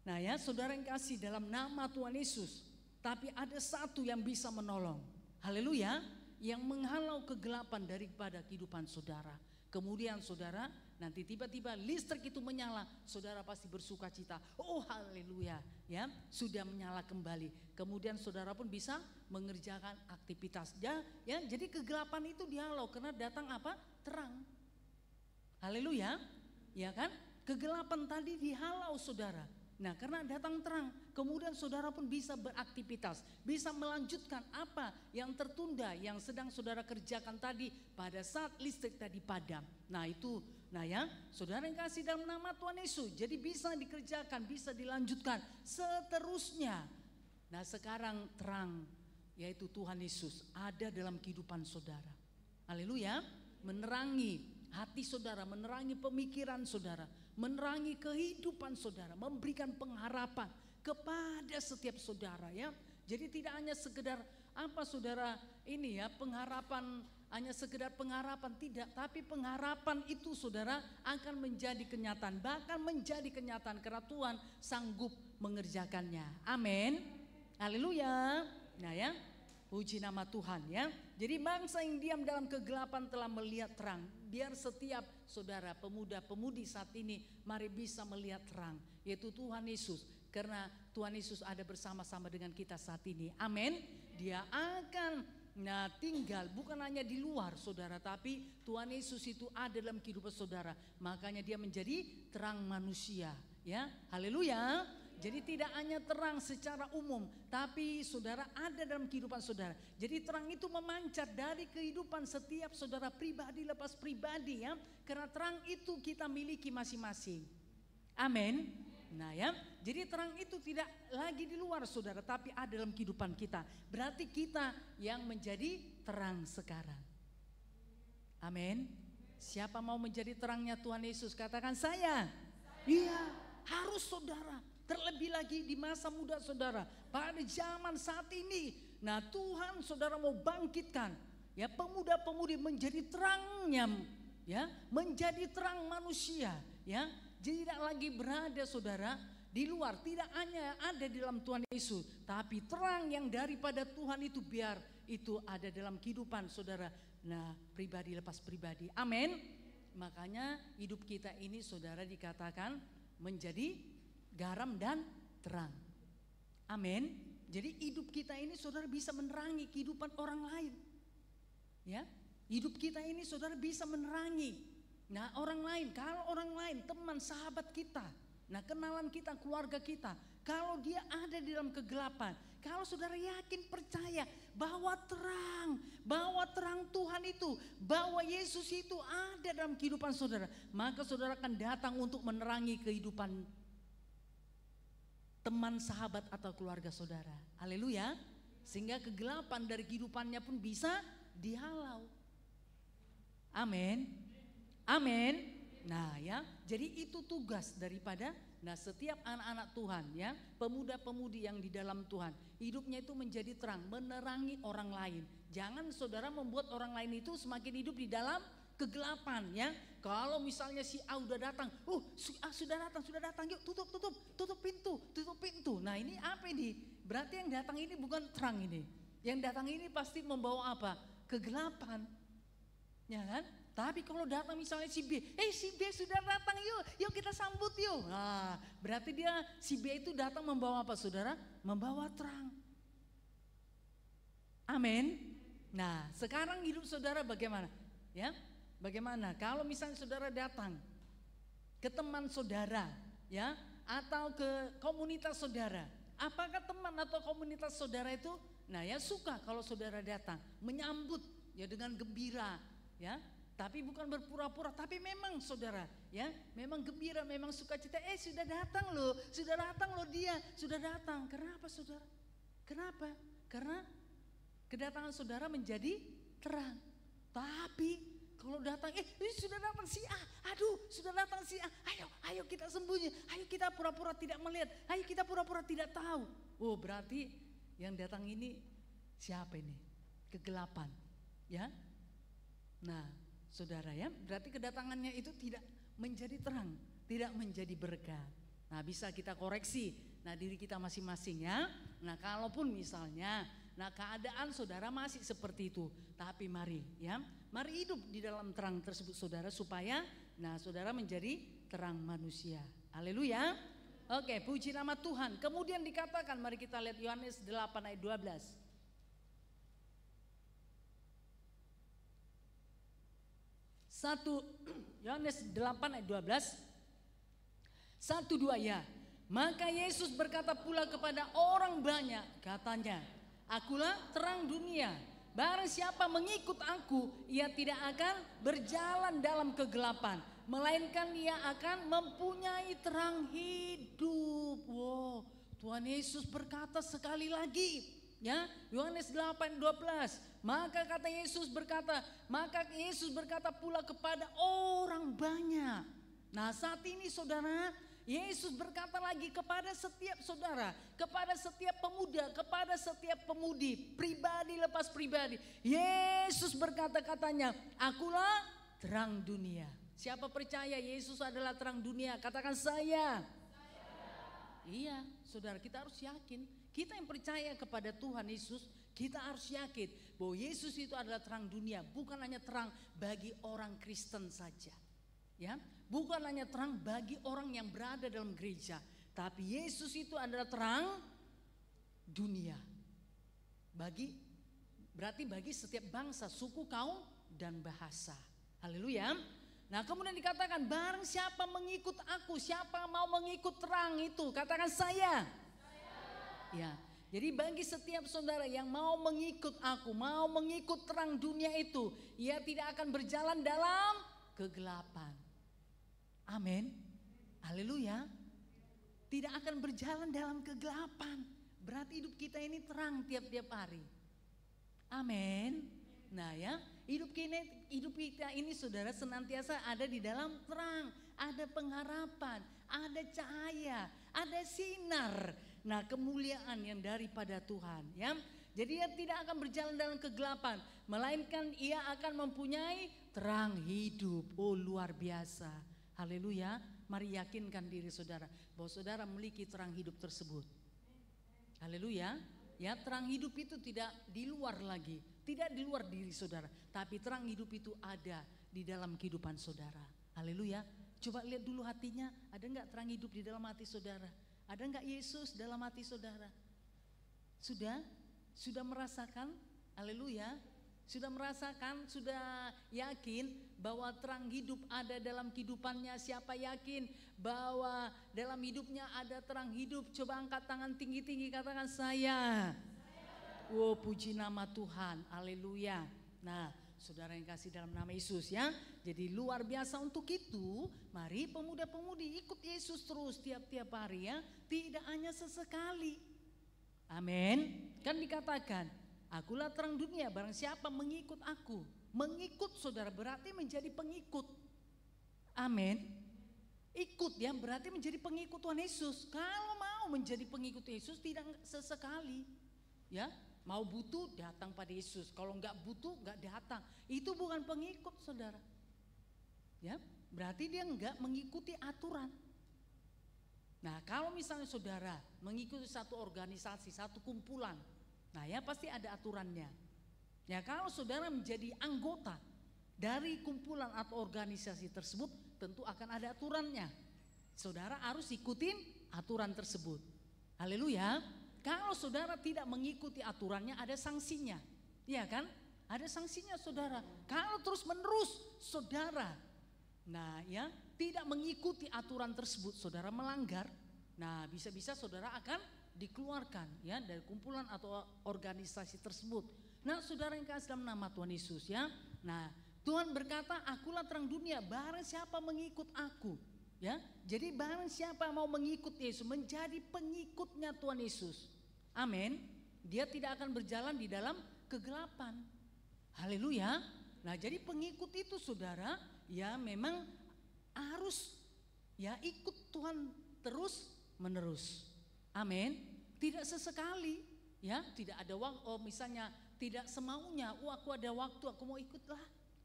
Nah ya saudara yang kasih dalam nama Tuhan Yesus, tapi ada satu yang bisa menolong. Haleluya. Yang menghalau kegelapan daripada kehidupan saudara. Kemudian saudara nanti tiba-tiba listrik itu menyala, saudara pasti bersuka cita. Oh haleluya ya, sudah menyala kembali. Kemudian saudara pun bisa mengerjakan aktivitas ya, jadi kegelapan itu dihalau karena datang apa? Terang. Haleluya. Ya kan? Kegelapan tadi dihalau saudara. Nah karena datang terang, kemudian saudara pun bisa beraktivitas, bisa melanjutkan apa yang tertunda, yang sedang saudara kerjakan tadi pada saat listrik tadi padam. Nah itu, nah ya saudara yang kasih dalam nama Tuhan Yesus, jadi bisa dikerjakan, bisa dilanjutkan seterusnya. Nah sekarang terang, yaitu Tuhan Yesus ada dalam kehidupan saudara. Haleluya, menerangi hati saudara, menerangi pemikiran saudara, menerangi kehidupan saudara, memberikan pengharapan kepada setiap saudara ya. Jadi tidak hanya sekedar apa saudara ini ya, pengharapan hanya sekedar pengharapan, tidak, tapi pengharapan itu saudara akan menjadi kenyataan, bahkan menjadi kenyataan karena Tuhan sanggup mengerjakannya. Amin. Haleluya. Nah ya, puji nama Tuhan ya. Jadi bangsa yang diam dalam kegelapan telah melihat terang. Biar setiap saudara pemuda-pemudi saat ini mari bisa melihat terang, yaitu Tuhan Yesus. Karena Tuhan Yesus ada bersama-sama dengan kita saat ini. Amin. Dia akan tinggal bukan hanya di luar saudara, tapi Tuhan Yesus itu ada dalam kehidupan saudara. Makanya dia menjadi terang manusia ya. Haleluya. Jadi tidak hanya terang secara umum, tapi saudara ada dalam kehidupan saudara. Jadi terang itu memancar dari kehidupan setiap saudara pribadi lepas pribadi ya. Karena terang itu kita miliki masing-masing. Amin. Nah ya, jadi terang itu tidak lagi di luar saudara, tapi ada dalam kehidupan kita. Berarti kita yang menjadi terang sekarang. Amin. Siapa mau menjadi terangnya Tuhan Yesus? Katakan saya. Iya, harus saudara. Terlebih lagi di masa muda saudara, pada zaman saat ini. Nah Tuhan saudara mau bangkitkan ya pemuda-pemudi menjadi terangnya ya, menjadi terang manusia ya. Tidak lagi berada saudara di luar, tidak hanya ada di dalam Tuhan Yesus, tapi terang yang daripada Tuhan itu biar itu ada dalam kehidupan saudara Nah, pribadi lepas pribadi. Amin. Makanya hidup kita ini saudara dikatakan menjadi garam dan terang. Amin. Jadi hidup kita ini saudara bisa menerangi kehidupan orang lain. Ya, hidup kita ini saudara bisa menerangi. Nah, orang lain, kalau orang lain, teman, sahabat kita, nah kenalan kita, keluarga kita, kalau dia ada di dalam kegelapan, kalau saudara yakin percaya bahwa terang Tuhan itu, bahwa Yesus itu ada dalam kehidupan saudara, maka saudara akan datang untuk menerangi kehidupan teman, sahabat atau keluarga saudara. Haleluya. Sehingga kegelapan dari kehidupannya pun bisa dihalau. Amin. Amin. Nah ya, jadi itu tugas daripada setiap anak-anak Tuhan ya, pemuda-pemudi yang di dalam Tuhan, hidupnya itu menjadi terang, menerangi orang lain. Jangan saudara membuat orang lain itu semakin hidup di dalam kegelapan ya. Kalau misalnya si A udah datang, sudah datang, yuk tutup pintu. Nah ini apa ini? Berarti yang datang ini bukan terang ini. Yang datang ini pasti membawa apa? Kegelapan. Ya kan? Tapi kalau datang misalnya si B sudah datang, yuk kita sambut yuk. Nah, berarti si B itu datang membawa apa saudara? Membawa terang. Amin. Nah, sekarang hidup saudara bagaimana? Ya, bagaimana? Kalau misalnya saudara datang ke teman saudara, ya, atau ke komunitas saudara, apakah teman atau komunitas saudara itu, suka kalau saudara datang, menyambut ya dengan gembira, ya. Tapi bukan berpura-pura, tapi memang saudara, ya, memang gembira, memang sukacita. Sudah datang loh dia, sudah datang. Kenapa saudara? Kenapa? Karena kedatangan saudara menjadi terang. Tapi kalau datang, sudah datang si A, sudah datang si A, ayo kita sembunyi, ayo kita pura-pura tidak melihat, ayo kita pura-pura tidak tahu. Oh berarti yang datang ini siapa ini? Kegelapan, ya. Nah saudara ya, berarti kedatangannya itu tidak menjadi terang, tidak menjadi berkat. Nah bisa kita koreksi, diri kita masing-masing ya. Nah kalaupun misalnya, keadaan saudara masih seperti itu, tapi mari hidup di dalam terang tersebut saudara, supaya saudara menjadi terang manusia. Haleluya. Oke, puji nama Tuhan. Kemudian dikatakan, mari kita lihat Yohanes 8 ayat 12. Yohanes 8 ayat 12. 1, 2 ya. Maka Yesus berkata pula kepada orang banyak, katanya, akulah terang dunia. Barang siapa mengikut aku, ia tidak akan berjalan dalam kegelapan, melainkan ia akan mempunyai terang hidup. Wow, Tuhan Yesus berkata sekali lagi, ya, Yohanes 8:12. Maka Yesus berkata pula kepada orang banyak. Nah, saat ini saudara, Yesus berkata lagi kepada setiap saudara, kepada setiap pemuda, kepada setiap pemudi, pribadi lepas pribadi. Yesus berkata, katanya, akulah terang dunia. Siapa percaya Yesus adalah terang dunia? Katakan saya. Iya, saudara, kita harus yakin. Kita yang percaya kepada Tuhan Yesus, kita harus yakin bahwa Yesus itu adalah terang dunia, bukan hanya terang bagi orang Kristen saja. Ya, bukan hanya terang bagi orang yang berada dalam gereja, tapi Yesus itu adalah terang dunia. Berarti bagi setiap bangsa, suku, kaum, dan bahasa. Haleluya. Nah, kemudian dikatakan, barang siapa mengikut aku, siapa mau mengikut terang itu, katakan saya. Ya, jadi bagi setiap saudara yang mau mengikut aku, mau mengikut terang dunia itu, ia tidak akan berjalan dalam kegelapan. Amin. Haleluya. Tidak akan berjalan dalam kegelapan. Berarti hidup kita ini terang tiap-tiap hari. Amin. Nah ya, hidup kita ini saudara senantiasa ada di dalam terang. Ada pengharapan, ada cahaya, ada sinar. Nah, kemuliaan yang daripada Tuhan ya. Jadi ia tidak akan berjalan dalam kegelapan, melainkan ia akan mempunyai terang hidup. Oh, luar biasa. Haleluya. Mari yakinkan diri saudara bahwa saudara memiliki terang hidup tersebut. Haleluya. Ya, terang hidup itu tidak di luar lagi, tidak di luar diri saudara, tapi terang hidup itu ada di dalam kehidupan saudara. Haleluya. Coba lihat dulu hatinya, ada enggak terang hidup di dalam hati saudara? Ada enggak Yesus dalam hati saudara? Sudah? Sudah merasakan? Haleluya. Sudah merasakan, sudah yakin bahwa terang hidup ada dalam kehidupannya? Siapa yakin bahwa dalam hidupnya ada terang hidup? Coba angkat tangan tinggi-tinggi, katakan saya. Oh, puji nama Tuhan, haleluya. Nah, saudara yang kasih dalam nama Yesus ya. Jadi luar biasa untuk itu, mari pemuda-pemudi ikut Yesus terus tiap-tiap hari ya. Tidak hanya sesekali. Amin. Kan dikatakan, akulah terang dunia, barang siapa mengikut aku. Mengikut saudara berarti menjadi pengikut. Amin. Ikut ya berarti menjadi pengikut Tuhan Yesus. Kalau mau menjadi pengikut Yesus tidak sesekali. Ya, mau butuh datang pada Yesus. Kalau enggak butuh enggak datang. Itu bukan pengikut saudara. Ya, berarti dia enggak mengikuti aturan. Nah, kalau misalnya saudara mengikuti satu organisasi, satu kumpulan, nah ya pasti ada aturannya. Ya kalau saudara menjadi anggota dari kumpulan atau organisasi tersebut, tentu akan ada aturannya. Saudara harus ikutin aturan tersebut. Haleluya. Kalau saudara tidak mengikuti aturannya, ada sanksinya. Iya kan? Ada sanksinya saudara. Kalau terus menerus saudara, nah ya tidak mengikuti aturan tersebut, saudara melanggar. Nah bisa-bisa saudara akan dikeluarkan ya dari kumpulan atau organisasi tersebut. Nah saudara yang kasih dalam nama Tuhan Yesus ya. Nah Tuhan berkata, akulah terang dunia, barang siapa mengikut aku. Ya, jadi barang siapa mau mengikut Yesus, menjadi pengikutnya Tuhan Yesus. Amin. Dia tidak akan berjalan di dalam kegelapan. Haleluya. Nah jadi pengikut itu saudara ya memang harus ya ikut Tuhan terus menerus. Amin. Tidak sesekali ya, tidak ada waktu, oh misalnya tidak semaunya, oh aku ada waktu aku mau ikutlah.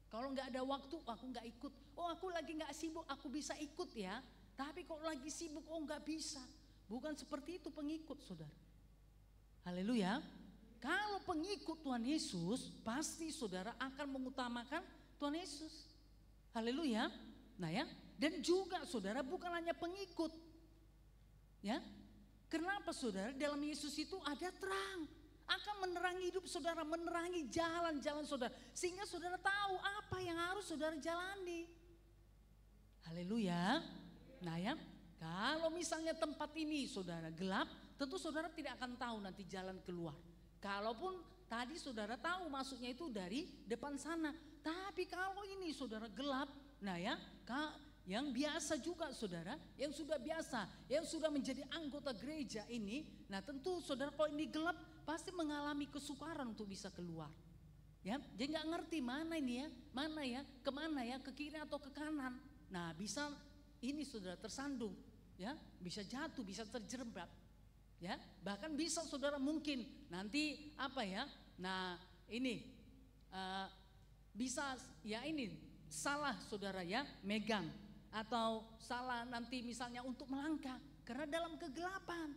Kalau nggak ada waktu aku nggak ikut. Oh aku lagi nggak sibuk aku bisa ikut ya. Tapi kalau lagi sibuk oh nggak bisa. Bukan seperti itu pengikut saudara. Haleluya. Kalau pengikut Tuhan Yesus pasti saudara akan mengutamakan Tuhan Yesus. Haleluya. Nah ya. Dan juga saudara bukan hanya pengikut. Ya. Kenapa saudara? Dalam Yesus itu ada terang. Akan menerangi hidup saudara, menerangi jalan-jalan saudara. Sehingga saudara tahu apa yang harus saudara jalani. Haleluya. Nah ya, kalau misalnya tempat ini saudara gelap, tentu saudara tidak akan tahu nanti jalan keluar. Kalaupun tadi saudara tahu masuknya itu dari depan sana. Tapi kalau ini saudara gelap, nah ya, yang biasa juga saudara, yang sudah biasa, yang sudah menjadi anggota gereja ini, nah tentu saudara kalau ini gelap, pasti mengalami kesukaran untuk bisa keluar. Ya, dia nggak ngerti mana ini ya, mana ya, kemana ya, ke kiri atau ke kanan. Nah, bisa ini saudara tersandung, ya, bisa jatuh, bisa terjerembab, ya, bahkan bisa saudara mungkin nanti apa ya, nah ini bisa ya ini salah saudara ya, megang atau salah nanti misalnya untuk melangkah karena dalam kegelapan.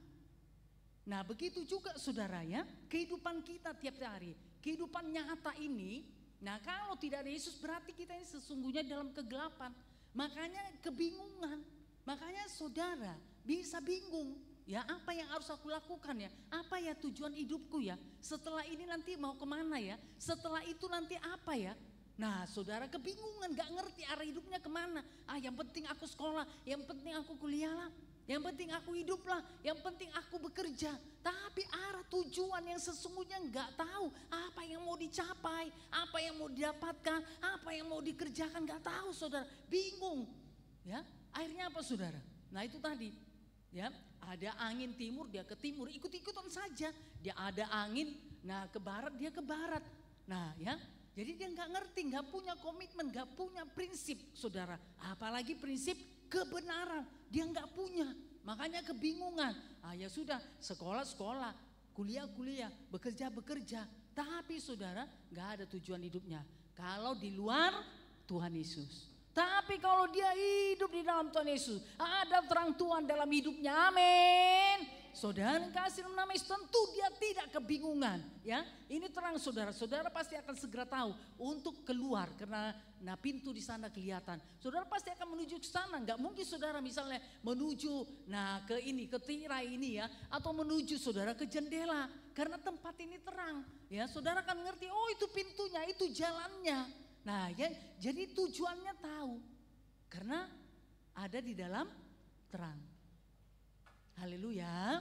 Nah begitu juga saudara ya, kehidupan kita tiap hari, kehidupan nyata ini, nah kalau tidak ada Yesus berarti kita ini sesungguhnya dalam kegelapan. Makanya kebingungan, makanya saudara bisa bingung, ya apa yang harus aku lakukan ya, apa ya tujuan hidupku ya, setelah ini nanti mau kemana ya, setelah itu nanti apa ya. Nah saudara kebingungan, gak ngerti arah hidupnya kemana. Yang penting aku sekolah, yang penting aku kuliah lah. Yang penting aku hiduplah, yang penting aku bekerja. Tapi arah tujuan yang sesungguhnya enggak tahu. Apa yang mau dicapai, apa yang mau didapatkan, apa yang mau dikerjakan enggak tahu saudara. Bingung. Ya, akhirnya apa saudara? Nah itu tadi. Ya, ada angin timur dia ke timur, ikut-ikutan saja. Dia ada angin, nah ke barat dia ke barat. Nah ya, jadi dia enggak ngerti, enggak punya komitmen, enggak punya prinsip saudara. Apalagi prinsip kebenaran dia nggak punya, makanya kebingungan. Ya sudah, sekolah, kuliah, bekerja. Tapi saudara nggak ada tujuan hidupnya. Kalau di luar Tuhan Yesus. Tapi kalau dia hidup di dalam Tuhan Yesus, ada terang Tuhan dalam hidupnya. Amin. Saudara kasih dalam nama Yesus, tentu dia tidak kebingungan. Ya, ini terang saudara. Saudara pasti akan segera tahu untuk keluar karena pintu di sana kelihatan. Saudara pasti akan menuju ke sana. Enggak mungkin saudara misalnya menuju ke tirai ini ya, atau menuju saudara ke jendela karena tempat ini terang. Ya, saudara akan mengerti, oh itu pintunya, itu jalannya. Nah, ya, jadi tujuannya tahu karena ada di dalam terang. Haleluya.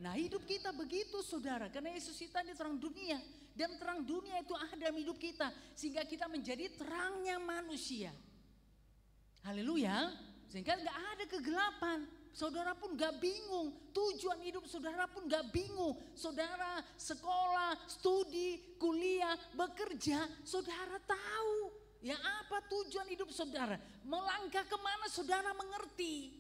Nah, hidup kita begitu saudara, karena Yesus itu di terang dunia, dan terang dunia itu ada dalam hidup kita sehingga kita menjadi terangnya manusia. Haleluya. Sehingga gak ada kegelapan. Saudara pun gak bingung, tujuan hidup saudara pun gak bingung. Saudara sekolah, studi, kuliah, bekerja, saudara tahu ya apa tujuan hidup saudara. Melangkah kemana saudara mengerti.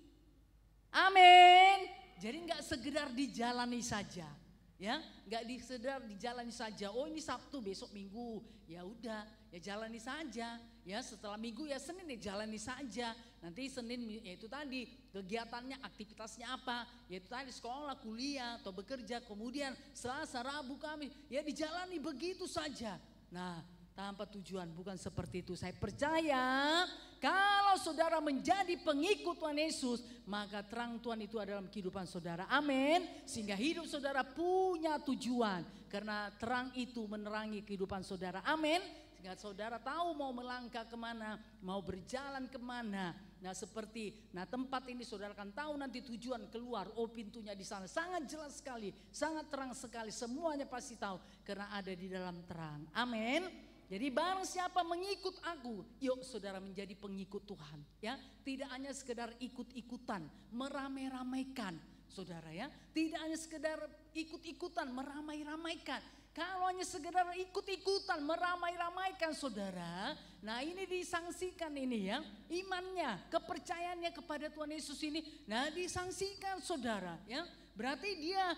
Amin. Jadi nggak sekedar dijalani saja, ya, nggak sekedar dijalani saja. Oh ini Sabtu, besok Minggu, ya udah, ya jalani saja. Ya setelah Minggu ya Senin ya jalani saja. Nanti Senin yaitu tadi kegiatannya, aktivitasnya apa? Yaitu tadi sekolah, kuliah atau bekerja. Kemudian Selasa, Rabu, Kamis, ya dijalani begitu saja. Nah, tanpa tujuan, bukan seperti itu. Saya percaya kalau saudara menjadi pengikut Tuhan Yesus, maka terang Tuhan itu ada dalam kehidupan saudara. Amin. Sehingga hidup saudara punya tujuan. Karena terang itu menerangi kehidupan saudara. Amin. Sehingga saudara tahu mau melangkah kemana, mau berjalan kemana. Nah seperti, tempat ini saudara akan tahu nanti tujuan keluar. Oh pintunya di sana, sangat jelas sekali, sangat terang sekali. Semuanya pasti tahu karena ada di dalam terang. Amin. Jadi barang siapa mengikut aku, yuk saudara menjadi pengikut Tuhan. Ya, tidak hanya sekedar ikut-ikutan, meramai-ramaikan, saudara ya. Tidak hanya sekedar ikut-ikutan, meramai-ramaikan. Kalau hanya sekedar ikut-ikutan, meramai-ramaikan, saudara. Nah ini disangsikan ini ya, imannya, kepercayaannya kepada Tuhan Yesus ini. Nah disangsikan saudara ya. Berarti dia,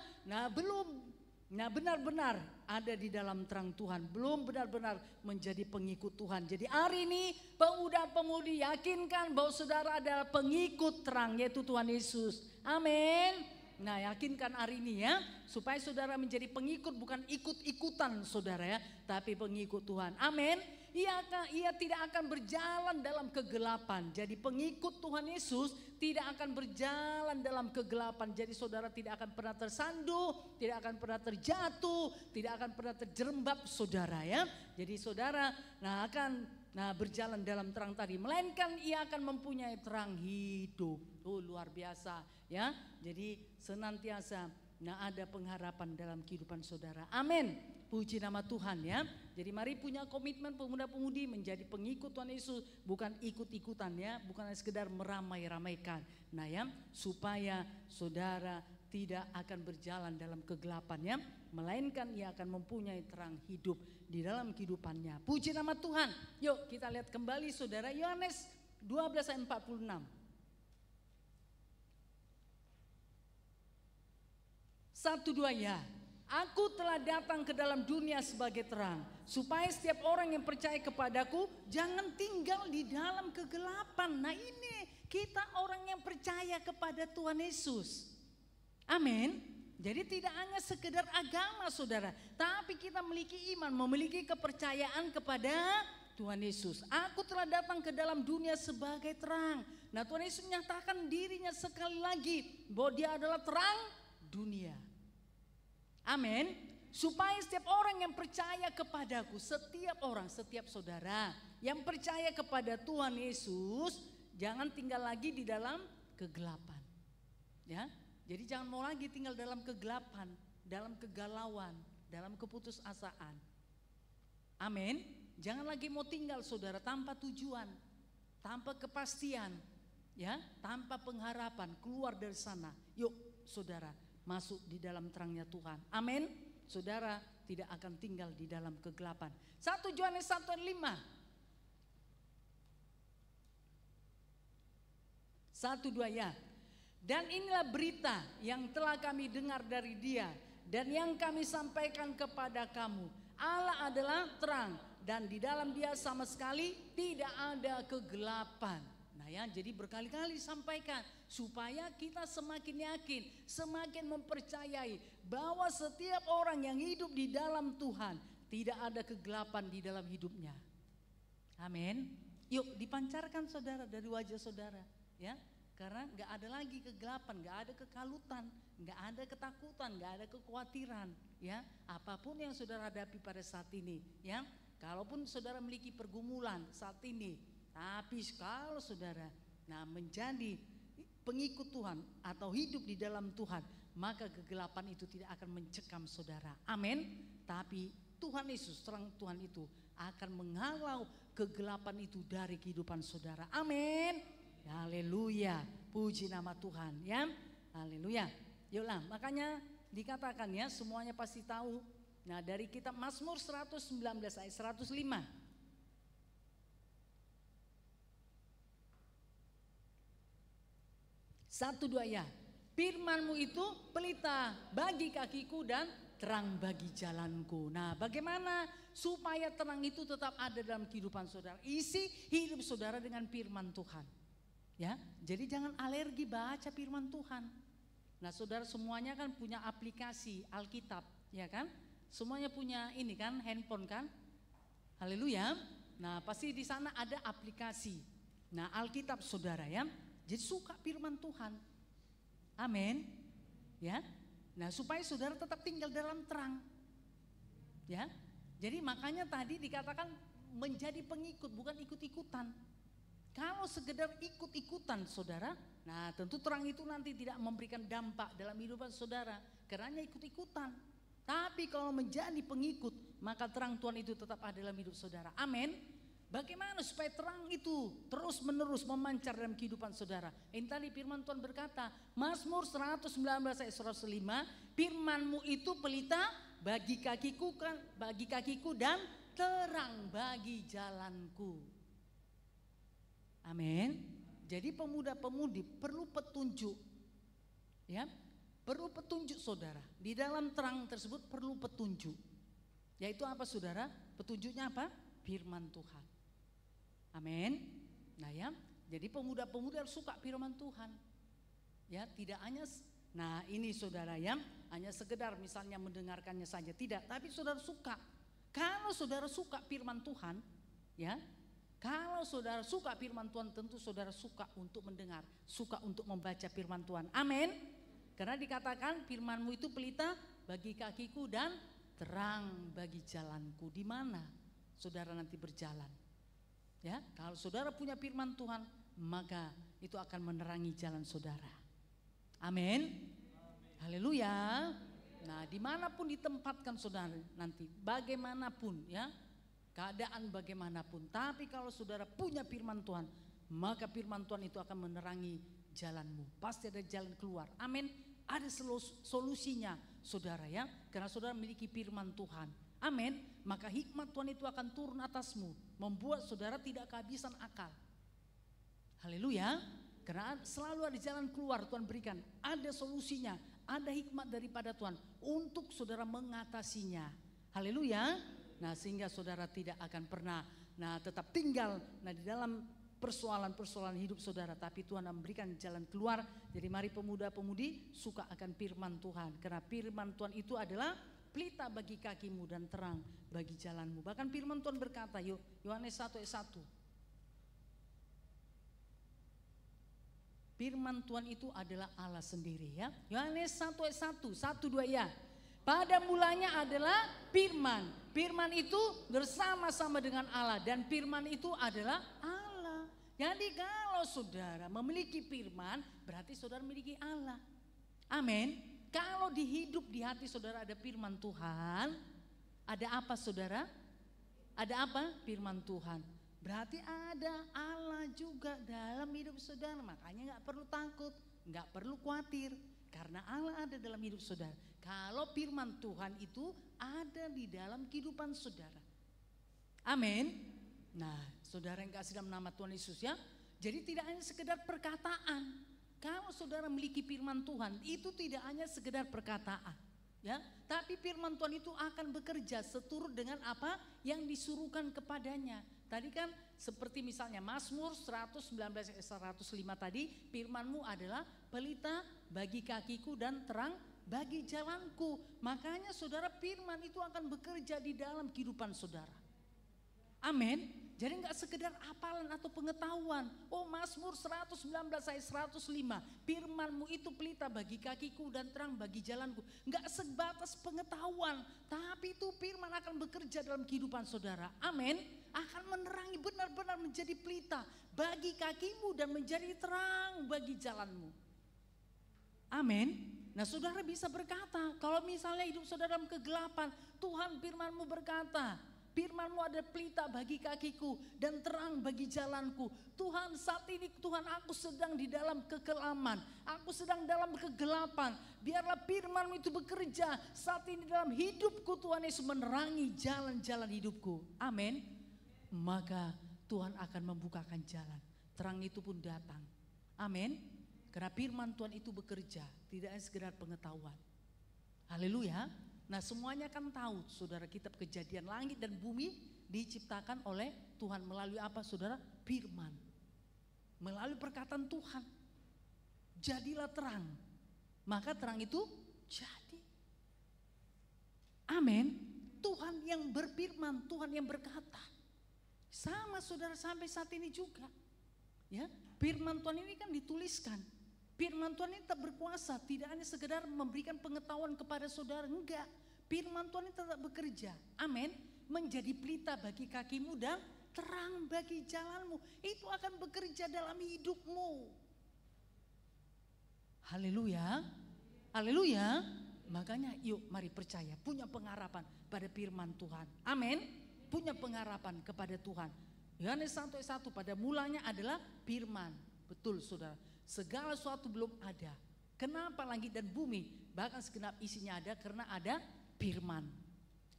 belum. Benar-benar ada di dalam terang Tuhan, belum benar-benar menjadi pengikut Tuhan. Jadi hari ini pemuda-pemudi yakinkan bahwa saudara adalah pengikut terang, yaitu Tuhan Yesus. Amin. Nah yakinkan hari ini ya, supaya saudara menjadi pengikut, bukan ikut-ikutan saudara ya, tapi pengikut Tuhan. Amin. Ia tidak akan berjalan dalam kegelapan. Jadi pengikut Tuhan Yesus tidak akan berjalan dalam kegelapan. Jadi saudara tidak akan pernah tersanduh, tidak akan pernah terjatuh, tidak akan pernah terjerembab saudara ya. Jadi saudara akan berjalan dalam terang tadi, melainkan ia akan mempunyai terang hidup. Oh luar biasa ya. Jadi senantiasa ada pengharapan dalam kehidupan saudara. Amin. Puji nama Tuhan ya. Jadi mari punya komitmen pemuda-pemudi menjadi pengikut Tuhan Yesus, bukan ikut-ikutan ya, bukan sekedar meramai-ramaikan. Nah ya, supaya saudara tidak akan berjalan dalam kegelapan ya, melainkan ia akan mempunyai terang hidup di dalam kehidupannya. Puji nama Tuhan. Yuk kita lihat kembali saudara, Yohanes 12 ayat 46. 1-2 ya. Aku telah datang ke dalam dunia sebagai terang, supaya setiap orang yang percaya kepadaku jangan tinggal di dalam kegelapan. Nah ini kita orang yang percaya kepada Tuhan Yesus. Amin. Jadi tidak hanya sekedar agama saudara, tapi kita memiliki iman, memiliki kepercayaan kepada Tuhan Yesus. Aku telah datang ke dalam dunia sebagai terang. Nah Tuhan Yesus menyatakan dirinya sekali lagi bahwa dia adalah terang dunia. Amin. Supaya setiap orang yang percaya kepadaku, setiap orang, setiap saudara yang percaya kepada Tuhan Yesus, jangan tinggal lagi di dalam kegelapan. Ya, jadi jangan mau lagi tinggal dalam kegelapan, dalam kegalauan, dalam keputusasaan. Amin. Jangan lagi mau tinggal saudara tanpa tujuan, tanpa kepastian, ya, tanpa pengharapan, keluar dari sana. Yuk saudara, masuk di dalam terangnya Tuhan. Amin. Saudara tidak akan tinggal di dalam kegelapan. 1 Yohanes 1:5. 1-2 ya. Dan inilah berita yang telah kami dengar dari Dia dan yang kami sampaikan kepada kamu. Allah adalah terang dan di dalam Dia sama sekali tidak ada kegelapan. Nah ya, jadi berkali-kali disampaikan supaya kita semakin yakin, semakin mempercayai bahwa setiap orang yang hidup di dalam Tuhan tidak ada kegelapan di dalam hidupnya. Amin. Yuk dipancarkan saudara dari wajah saudara, ya. Karena nggak ada lagi kegelapan, nggak ada kekalutan, nggak ada ketakutan, nggak ada kekhawatiran, ya. Apapun yang saudara hadapi pada saat ini, ya. Kalaupun saudara memiliki pergumulan saat ini, tapi kalau saudara menjadi pengikut Tuhan atau hidup di dalam Tuhan, maka kegelapan itu tidak akan mencekam saudara. Amin. Tapi Tuhan Yesus, terang Tuhan itu akan menghalau kegelapan itu dari kehidupan saudara. Amin. Haleluya, puji nama Tuhan, ya. Haleluya. Yuklah, makanya dikatakan ya, semuanya pasti tahu. Nah, dari kitab Mazmur 119 ayat 105. Satu dua ya. Firman-Mu itu pelita bagi kakiku dan terang bagi jalanku. Nah, bagaimana supaya terang itu tetap ada dalam kehidupan saudara? Isi hidup saudara dengan firman Tuhan. Ya, jadi jangan alergi baca firman Tuhan. Nah, saudara semuanya kan punya aplikasi Alkitab, ya kan? Semuanya punya ini kan, handphone kan? Haleluya. Nah, pasti di sana ada aplikasi. Nah, Alkitab saudara ya. Jadi suka firman Tuhan. Amin. Ya. Nah, supaya saudara tetap tinggal dalam terang. Ya. Jadi makanya tadi dikatakan menjadi pengikut, bukan ikut-ikutan. Kalau sekedar ikut-ikutan saudara, nah tentu terang itu nanti tidak memberikan dampak dalam kehidupan saudara, karena ikut-ikutan. Tapi kalau menjadi pengikut, maka terang Tuhan itu tetap ada dalam hidup saudara. Amin. Bagaimana supaya terang itu terus menerus memancar dalam kehidupan saudara? Ini tadi firman Tuhan berkata, Mazmur 119 ayat 105, firman-Mu itu pelita bagi kakiku dan terang bagi jalanku. Amin. Jadi pemuda-pemudi perlu petunjuk, ya, perlu petunjuk saudara. Di dalam terang tersebut perlu petunjuk. Yaitu apa saudara? Petunjuknya apa? Firman Tuhan. Amin. Nah ya, jadi pemuda-pemudi harus suka firman Tuhan. Ya, tidak hanya, nah ini saudara ya, hanya sekedar misalnya mendengarkannya saja, tidak. Tapi saudara suka. Kalau saudara suka firman Tuhan, ya. Kalau saudara suka firman Tuhan, tentu saudara suka untuk mendengar, suka untuk membaca firman Tuhan. Amin. Karena dikatakan firman-Mu itu pelita bagi kakiku dan terang bagi jalanku. Di mana saudara nanti berjalan? Ya, kalau saudara punya firman Tuhan, maka itu akan menerangi jalan saudara. Amin. Haleluya. Nah, dimanapun ditempatkan saudara nanti, bagaimanapun ya, keadaan bagaimanapun, tapi kalau saudara punya firman Tuhan, maka firman Tuhan itu akan menerangi jalanmu. Pasti ada jalan keluar. Amin. Ada solusinya saudara ya, karena saudara memiliki firman Tuhan. Amin. Maka hikmat Tuhan itu akan turun atasmu, membuat saudara tidak kehabisan akal. Haleluya. Karena selalu ada jalan keluar Tuhan berikan, ada solusinya, ada hikmat daripada Tuhan untuk saudara mengatasinya. Haleluya. Nah, sehingga saudara tidak akan pernah tetap tinggal di dalam persoalan-persoalan hidup saudara, tapi Tuhan memberikan jalan keluar. Jadi mari pemuda-pemudi suka akan firman Tuhan, karena firman Tuhan itu adalah pelita bagi kakimu dan terang bagi jalanmu. Bahkan firman Tuhan berkata, Yohanes 1 ayat 1. Firman Tuhan itu adalah Allah sendiri ya. Yohanes 1 ayat 1, 1-2 ya. Pada mulanya adalah firman. Firman itu bersama-sama dengan Allah, dan firman itu adalah Allah. Jadi kalau saudara memiliki firman, berarti saudara memiliki Allah. Amin. Kalau dihidup di hati saudara ada firman Tuhan, ada apa saudara? Ada apa? Firman Tuhan. Berarti ada Allah juga dalam hidup saudara. Makanya gak perlu takut, gak perlu khawatir, karena Allah ada dalam hidup saudara. Kalau firman Tuhan itu ada di dalam kehidupan saudara. Amin. Nah, saudara yang kasih dalam nama Tuhan Yesus ya. Jadi tidak hanya sekedar perkataan. Kalau saudara memiliki firman Tuhan, itu tidak hanya sekedar perkataan. Ya, tapi firman Tuhan itu akan bekerja seturut dengan apa yang disuruhkan kepadanya. Tadi kan seperti misalnya Mazmur 119 ayat 105 tadi, firman-Mu adalah pelita bagi kakiku dan terang bagi jalanku. Makanya saudara, firman itu akan bekerja di dalam kehidupan saudara. Amin. Jadi enggak sekedar hafalan atau pengetahuan. Oh, Mazmur 119 ayat 105, firman-Mu itu pelita bagi kakiku dan terang bagi jalanku. Enggak sebatas pengetahuan, tapi itu firman akan bekerja dalam kehidupan saudara. Amin. Akan menerangi, benar-benar menjadi pelita bagi kakimu dan menjadi terang bagi jalanmu. Amin. Nah, saudara bisa berkata, kalau misalnya hidup saudara dalam kegelapan, Tuhan firman-Mu berkata, firman-Mu ada pelita bagi kakiku dan terang bagi jalanku. Tuhan, saat ini Tuhan, aku sedang di dalam kekelaman, aku sedang dalam kegelapan. Biarlah firman-Mu itu bekerja saat ini dalam hidupku, Tuhan Yesus, menerangi jalan-jalan hidupku. Amin. Maka Tuhan akan membukakan jalan, terang itu pun datang. Amin. Karena firman Tuhan itu bekerja, tidak hanya sekedar pengetahuan. Haleluya. Nah, semuanya kan tahu, saudara, kitab Kejadian, langit dan bumi diciptakan oleh Tuhan melalui apa, saudara? Firman. Melalui perkataan Tuhan. Jadilah terang. Maka terang itu jadi. Amin. Tuhan yang berfirman, Tuhan yang berkata. Sama saudara sampai saat ini juga. Ya, firman Tuhan ini kan dituliskan. Firman Tuhan ini tetap berkuasa, tidak hanya sekedar memberikan pengetahuan kepada saudara, enggak. Firman Tuhan ini tetap bekerja, amin. Menjadi pelita bagi kakimu dan terang bagi jalanmu. Itu akan bekerja dalam hidupmu. Haleluya, haleluya. Makanya yuk mari percaya, punya pengharapan pada firman Tuhan, amin. Punya pengharapan kepada Tuhan. Yohanes 1:1, pada mulanya adalah firman. Betul saudara. Segala sesuatu belum ada. Kenapa langit dan bumi? Bahkan segenap isinya ada karena ada firman.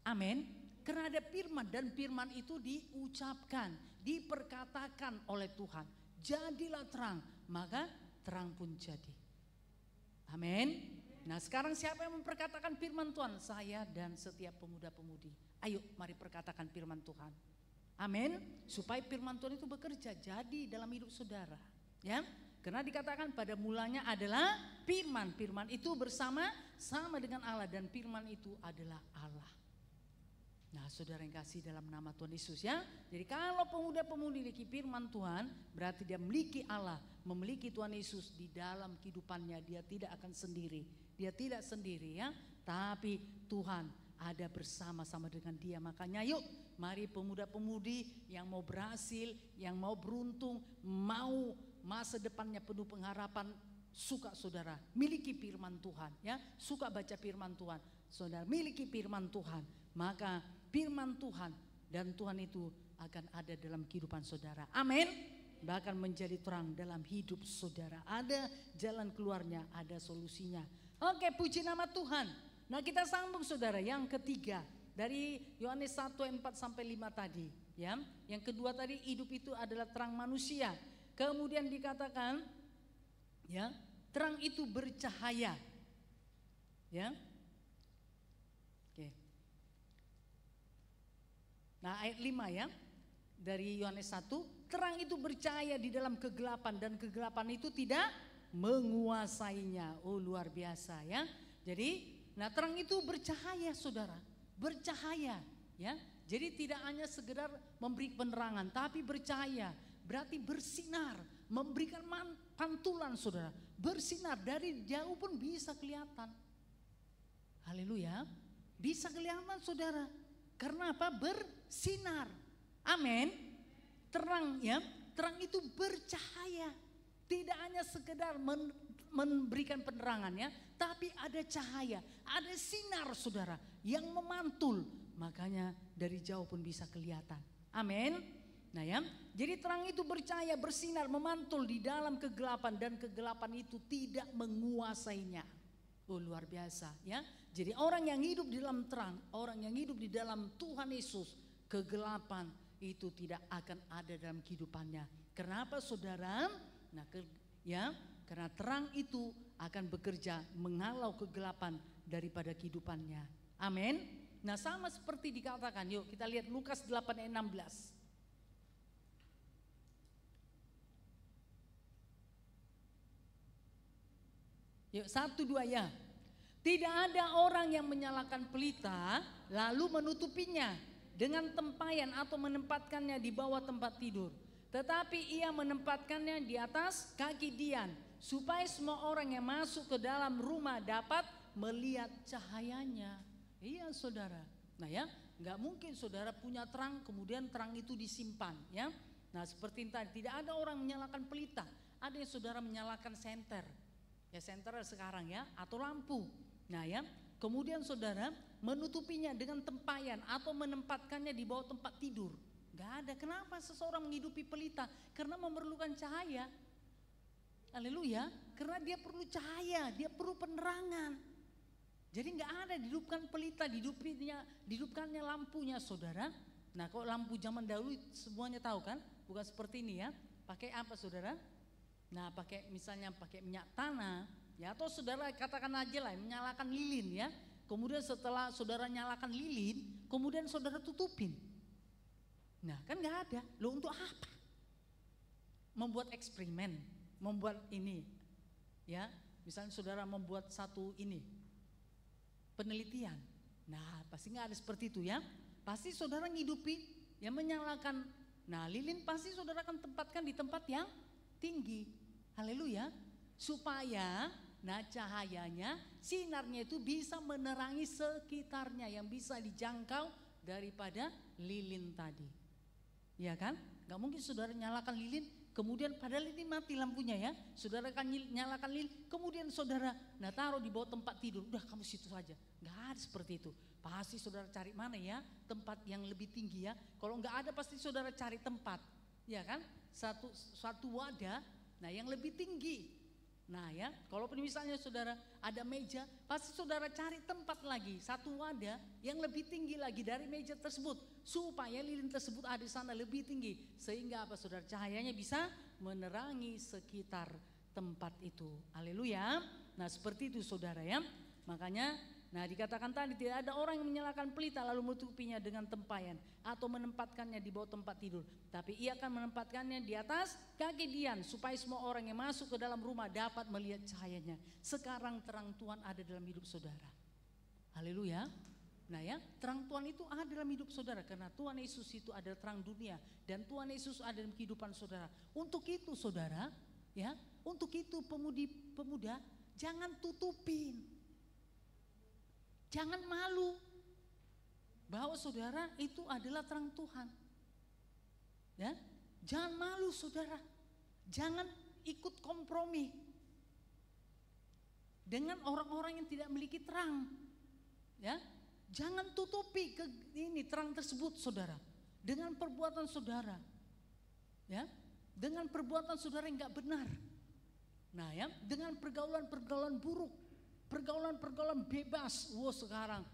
Amin. Karena ada firman dan firman itu diucapkan, diperkatakan oleh Tuhan. Jadilah terang, maka terang pun jadi. Amin. Nah, sekarang siapa yang memperkatakan firman Tuhan? Saya dan setiap pemuda-pemudi. Ayo mari perkatakan firman Tuhan. Amin. Supaya firman Tuhan itu bekerja jadi dalam hidup saudara. Ya. Karena dikatakan pada mulanya adalah firman. Firman itu sama dengan Allah dan firman itu adalah Allah. Nah, saudara yang kasih dalam nama Tuhan Yesus ya. Jadi kalau pemuda-pemudi memiliki firman Tuhan, berarti dia memiliki Allah, memiliki Tuhan Yesus di dalam kehidupannya. Dia tidak akan sendiri. Dia tidak sendiri ya. Tapi Tuhan ada bersama-sama dengan dia. Makanya yuk mari pemuda-pemudi yang mau berhasil, yang mau beruntung, mau masa depannya penuh pengharapan, suka saudara miliki firman Tuhan ya, suka baca firman Tuhan, saudara miliki firman Tuhan, maka firman Tuhan dan Tuhan itu akan ada dalam kehidupan saudara. Amin. Bahkan menjadi terang dalam hidup saudara. Ada jalan keluarnya, ada solusinya. Oke, puji nama Tuhan. Nah, kita sambung saudara yang ketiga dari Yohanes 1:4-5 tadi ya. Yang kedua tadi, hidup itu adalah terang manusia. Kemudian dikatakan ya, terang itu bercahaya. Ya. Oke. Nah, ayat 5 ya. Dari Yohanes 1, terang itu bercahaya di dalam kegelapan dan kegelapan itu tidak menguasainya. Oh, luar biasa ya. Jadi, nah terang itu bercahaya saudara. Bercahaya ya. Jadi tidak hanya sekedar memberi penerangan, tapi bercahaya. Berarti bersinar, memberikan pantulan saudara. Bersinar dari jauh pun bisa kelihatan. Haleluya. Bisa kelihatan saudara. Karena apa? Bersinar. Amin. Terang ya. Terang itu bercahaya. Tidak hanya sekedar memberikan penerangan ya. Tapi ada cahaya. Ada sinar saudara. Yang memantul. Makanya dari jauh pun bisa kelihatan. Amin. Nah ya, jadi terang itu bercahaya, bersinar, memantul di dalam kegelapan dan kegelapan itu tidak menguasainya. Oh, luar biasa ya. Jadi orang yang hidup di dalam terang, orang yang hidup di dalam Tuhan Yesus, kegelapan itu tidak akan ada dalam kehidupannya. Kenapa saudara? Nah ya, karena terang itu akan bekerja menghalau kegelapan daripada kehidupannya. Amin. Nah sama seperti dikatakan, yuk kita lihat Lukas 8:16. Yuk, 1, 2 ya. Tidak ada orang yang menyalakan pelita lalu menutupinya dengan tempayan atau menempatkannya di bawah tempat tidur. Tetapi ia menempatkannya di atas kaki Dian, supaya semua orang yang masuk ke dalam rumah dapat melihat cahayanya. Iya saudara. Nah ya, nggak mungkin saudara punya terang kemudian terang itu disimpan ya. Nah seperti tadi, tidak ada orang menyalakan pelita. Ada yang saudara menyalakan senter. Ya senter sekarang ya, atau lampu. Nah ya, kemudian saudara menutupinya dengan tempayan atau menempatkannya di bawah tempat tidur. Gak ada. Kenapa seseorang menghidupi pelita? Karena memerlukan cahaya. Haleluya. Karena dia perlu cahaya, dia perlu penerangan. Jadi gak ada dihidupkan pelita, dihidupkannya lampunya saudara. Nah kalau lampu zaman dahulu semuanya tahu kan? Bukan seperti ini ya. Pakai apa saudara? Nah pakai misalnya pakai minyak tanah. Ya atau saudara katakan aja lah menyalakan lilin ya. Kemudian setelah saudara nyalakan lilin, kemudian saudara tutupin. Nah kan gak ada. Loh untuk apa? Membuat eksperimen, membuat ini. Ya, misalnya saudara membuat satu ini penelitian. Nah pasti gak ada seperti itu ya. Pasti saudara ngidupi yang menyalakan. Nah lilin pasti saudara akan tempatkan di tempat yang tinggi. Haleluya. Supaya cahayanya, sinarnya itu bisa menerangi sekitarnya yang bisa dijangkau daripada lilin tadi. Ya kan? Gak mungkin saudara nyalakan lilin kemudian padahal ini mati lampunya ya. Saudara akan nyalakan lilin kemudian saudara taruh di bawah tempat tidur. Udah kamu situ saja. Gak ada seperti itu. Pasti saudara cari mana ya tempat yang lebih tinggi ya. Kalau gak ada pasti saudara cari tempat. Ya kan? Satu wadah yang lebih tinggi. Nah ya, kalaupun misalnya saudara ada meja, pasti saudara cari tempat lagi, satu wadah yang lebih tinggi lagi dari meja tersebut, supaya lilin tersebut ada di sana lebih tinggi, sehingga apa saudara, cahayanya bisa menerangi sekitar tempat itu. Haleluya. Nah seperti itu saudara ya. Makanya dikatakan tadi tidak ada orang yang menyalakan pelita lalu menutupinya dengan tempayan atau menempatkannya di bawah tempat tidur, tapi ia akan menempatkannya di atas kaki Dian supaya semua orang yang masuk ke dalam rumah dapat melihat cahayanya. Sekarang terang Tuhan ada dalam hidup saudara. Haleluya. Nah ya, terang Tuhan itu ada dalam hidup saudara karena Tuhan Yesus itu adalah terang dunia dan Tuhan Yesus ada dalam kehidupan saudara. Untuk itu saudara, ya, untuk itu pemuda jangan tutupin. Jangan malu bahwa saudara itu adalah terang Tuhan. Ya, jangan malu saudara. Jangan ikut kompromi dengan orang-orang yang tidak memiliki terang. Ya, jangan tutupi terang tersebut saudara dengan perbuatan saudara. Ya, dengan perbuatan saudara yang enggak benar. Nah, ya, dengan pergaulan-pergaulan buruk. Pergaulan-pergaulan bebas. Sekarang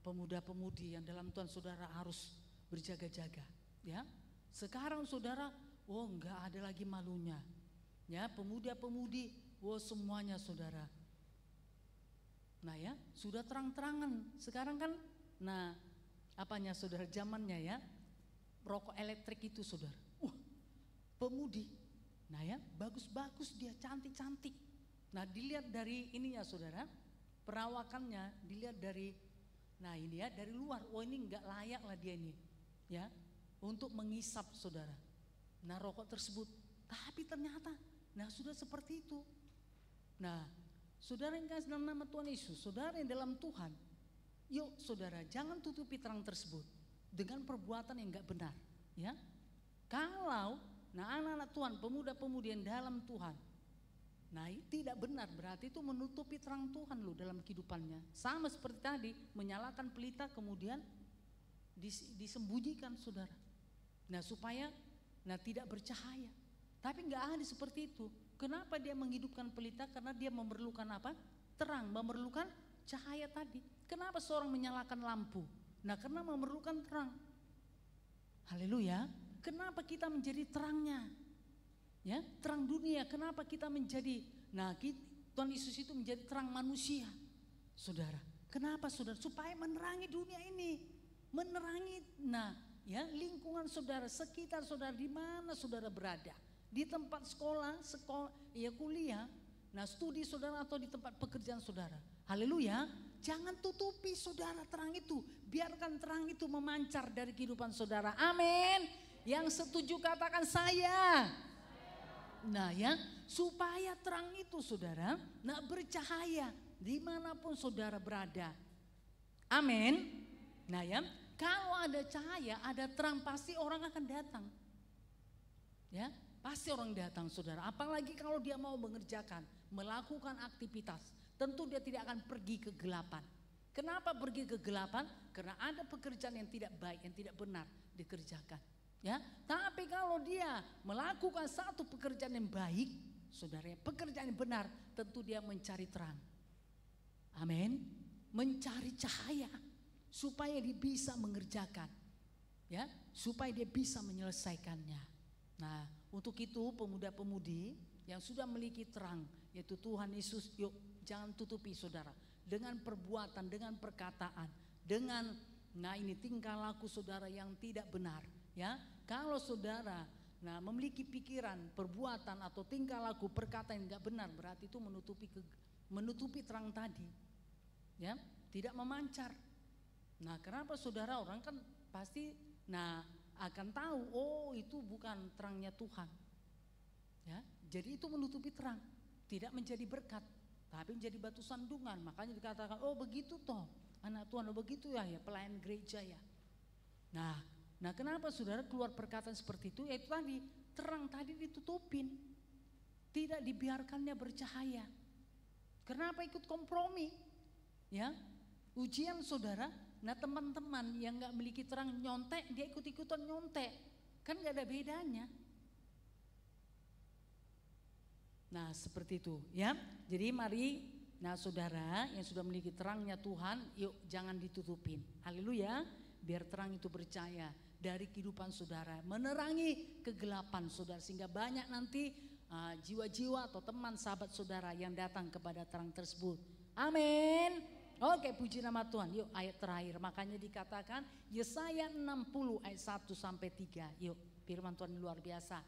pemuda-pemudi yang dalam Tuhan saudara harus berjaga-jaga ya. Sekarang saudara enggak ada lagi malunya. Ya, pemuda-pemudi semuanya saudara. Nah ya, sudah terang-terangan. Sekarang kan apanya saudara zamannya ya. Rokok elektrik itu saudara. Pemudi. Nah ya, bagus-bagus dia, cantik-cantik. Nah dilihat dari ini ya saudara, perawakannya dilihat dari, ini ya dari luar, ini enggak layak lah dia ini, ya, untuk mengisap saudara. Nah rokok tersebut, tapi ternyata, sudah seperti itu. Nah saudara yang kasih dalam nama Tuhan Yesus, saudara yang dalam Tuhan, yuk saudara jangan tutupi terang tersebut dengan perbuatan yang enggak benar, ya. Kalau anak-anak Tuhan, pemuda-pemudi yang dalam Tuhan, tidak benar berarti itu menutupi terang Tuhan loh dalam kehidupannya. Sama seperti tadi menyalakan pelita kemudian disembunyikan saudara. Supaya tidak bercahaya. Tapi nggak ada seperti itu. Kenapa dia menghidupkan pelita? Karena dia memerlukan apa? Terang, memerlukan cahaya tadi. Kenapa seorang menyalakan lampu? Karena memerlukan terang. Haleluya. Kenapa kita menjadi terangnya? Ya, terang dunia. Kenapa kita menjadi Tuhan Yesus itu menjadi terang manusia. Saudara, kenapa saudara? Supaya menerangi dunia ini. Menerangi lingkungan saudara, sekitar saudara, di mana saudara berada. Di tempat sekolah, kuliah, nah studi saudara atau di tempat pekerjaan saudara. Haleluya. Jangan tutupi saudara terang itu. Biarkan terang itu memancar dari kehidupan saudara. Amin. Yang setuju katakan saya. Nah ya, supaya terang itu saudara, nah bercahaya dimanapun saudara berada. Amin. Nah ya, kalau ada cahaya, ada terang, pasti orang akan datang. Ya, pasti orang datang saudara. Apalagi kalau dia mau mengerjakan, melakukan aktivitas, tentu dia tidak akan pergi ke kegelapan. Kenapa pergi ke kegelapan? Karena ada pekerjaan yang tidak baik, yang tidak benar dikerjakan. Ya, tapi kalau dia melakukan satu pekerjaan yang baik, saudara, pekerjaan yang benar, tentu dia mencari terang. Amin. Mencari cahaya supaya dia bisa mengerjakan, ya, supaya dia bisa menyelesaikannya. Nah, untuk itu pemuda-pemudi yang sudah memiliki terang, yaitu Tuhan Yesus, yuk jangan tutupi saudara. Dengan perbuatan, dengan perkataan, dengan ini tingkah laku saudara yang tidak benar. Ya, kalau saudara memiliki pikiran, perbuatan atau tingkah laku, perkataan yang tidak benar, berarti itu menutupi terang tadi. Ya, tidak memancar. Nah, kenapa saudara, orang kan pasti akan tahu, oh itu bukan terangnya Tuhan. Ya, jadi itu menutupi terang, tidak menjadi berkat, tapi menjadi batu sandungan. Makanya dikatakan, oh begitu toh anak Tuhan, oh begitu ya pelayan gereja ya. Nah kenapa saudara keluar perkataan seperti itu? Yaitu tadi, terang tadi ditutupin, tidak dibiarkannya bercahaya. Kenapa ikut kompromi? Ya, ujian saudara. Nah teman-teman yang gak memiliki terang nyontek, dia ikut-ikutan nyontek, kan gak ada bedanya. Nah seperti itu ya. Jadi mari, saudara yang sudah memiliki terangnya Tuhan, yuk jangan ditutupin. Haleluya. Biar terang itu bercahaya dari kehidupan saudara, menerangi kegelapan saudara, sehingga banyak nanti jiwa-jiwa atau teman sahabat saudara yang datang kepada terang tersebut. Amin. Oke, puji nama Tuhan. Yuk ayat terakhir, makanya dikatakan Yesaya 60 ayat 1 sampai 3. Yuk, firman Tuhan luar biasa.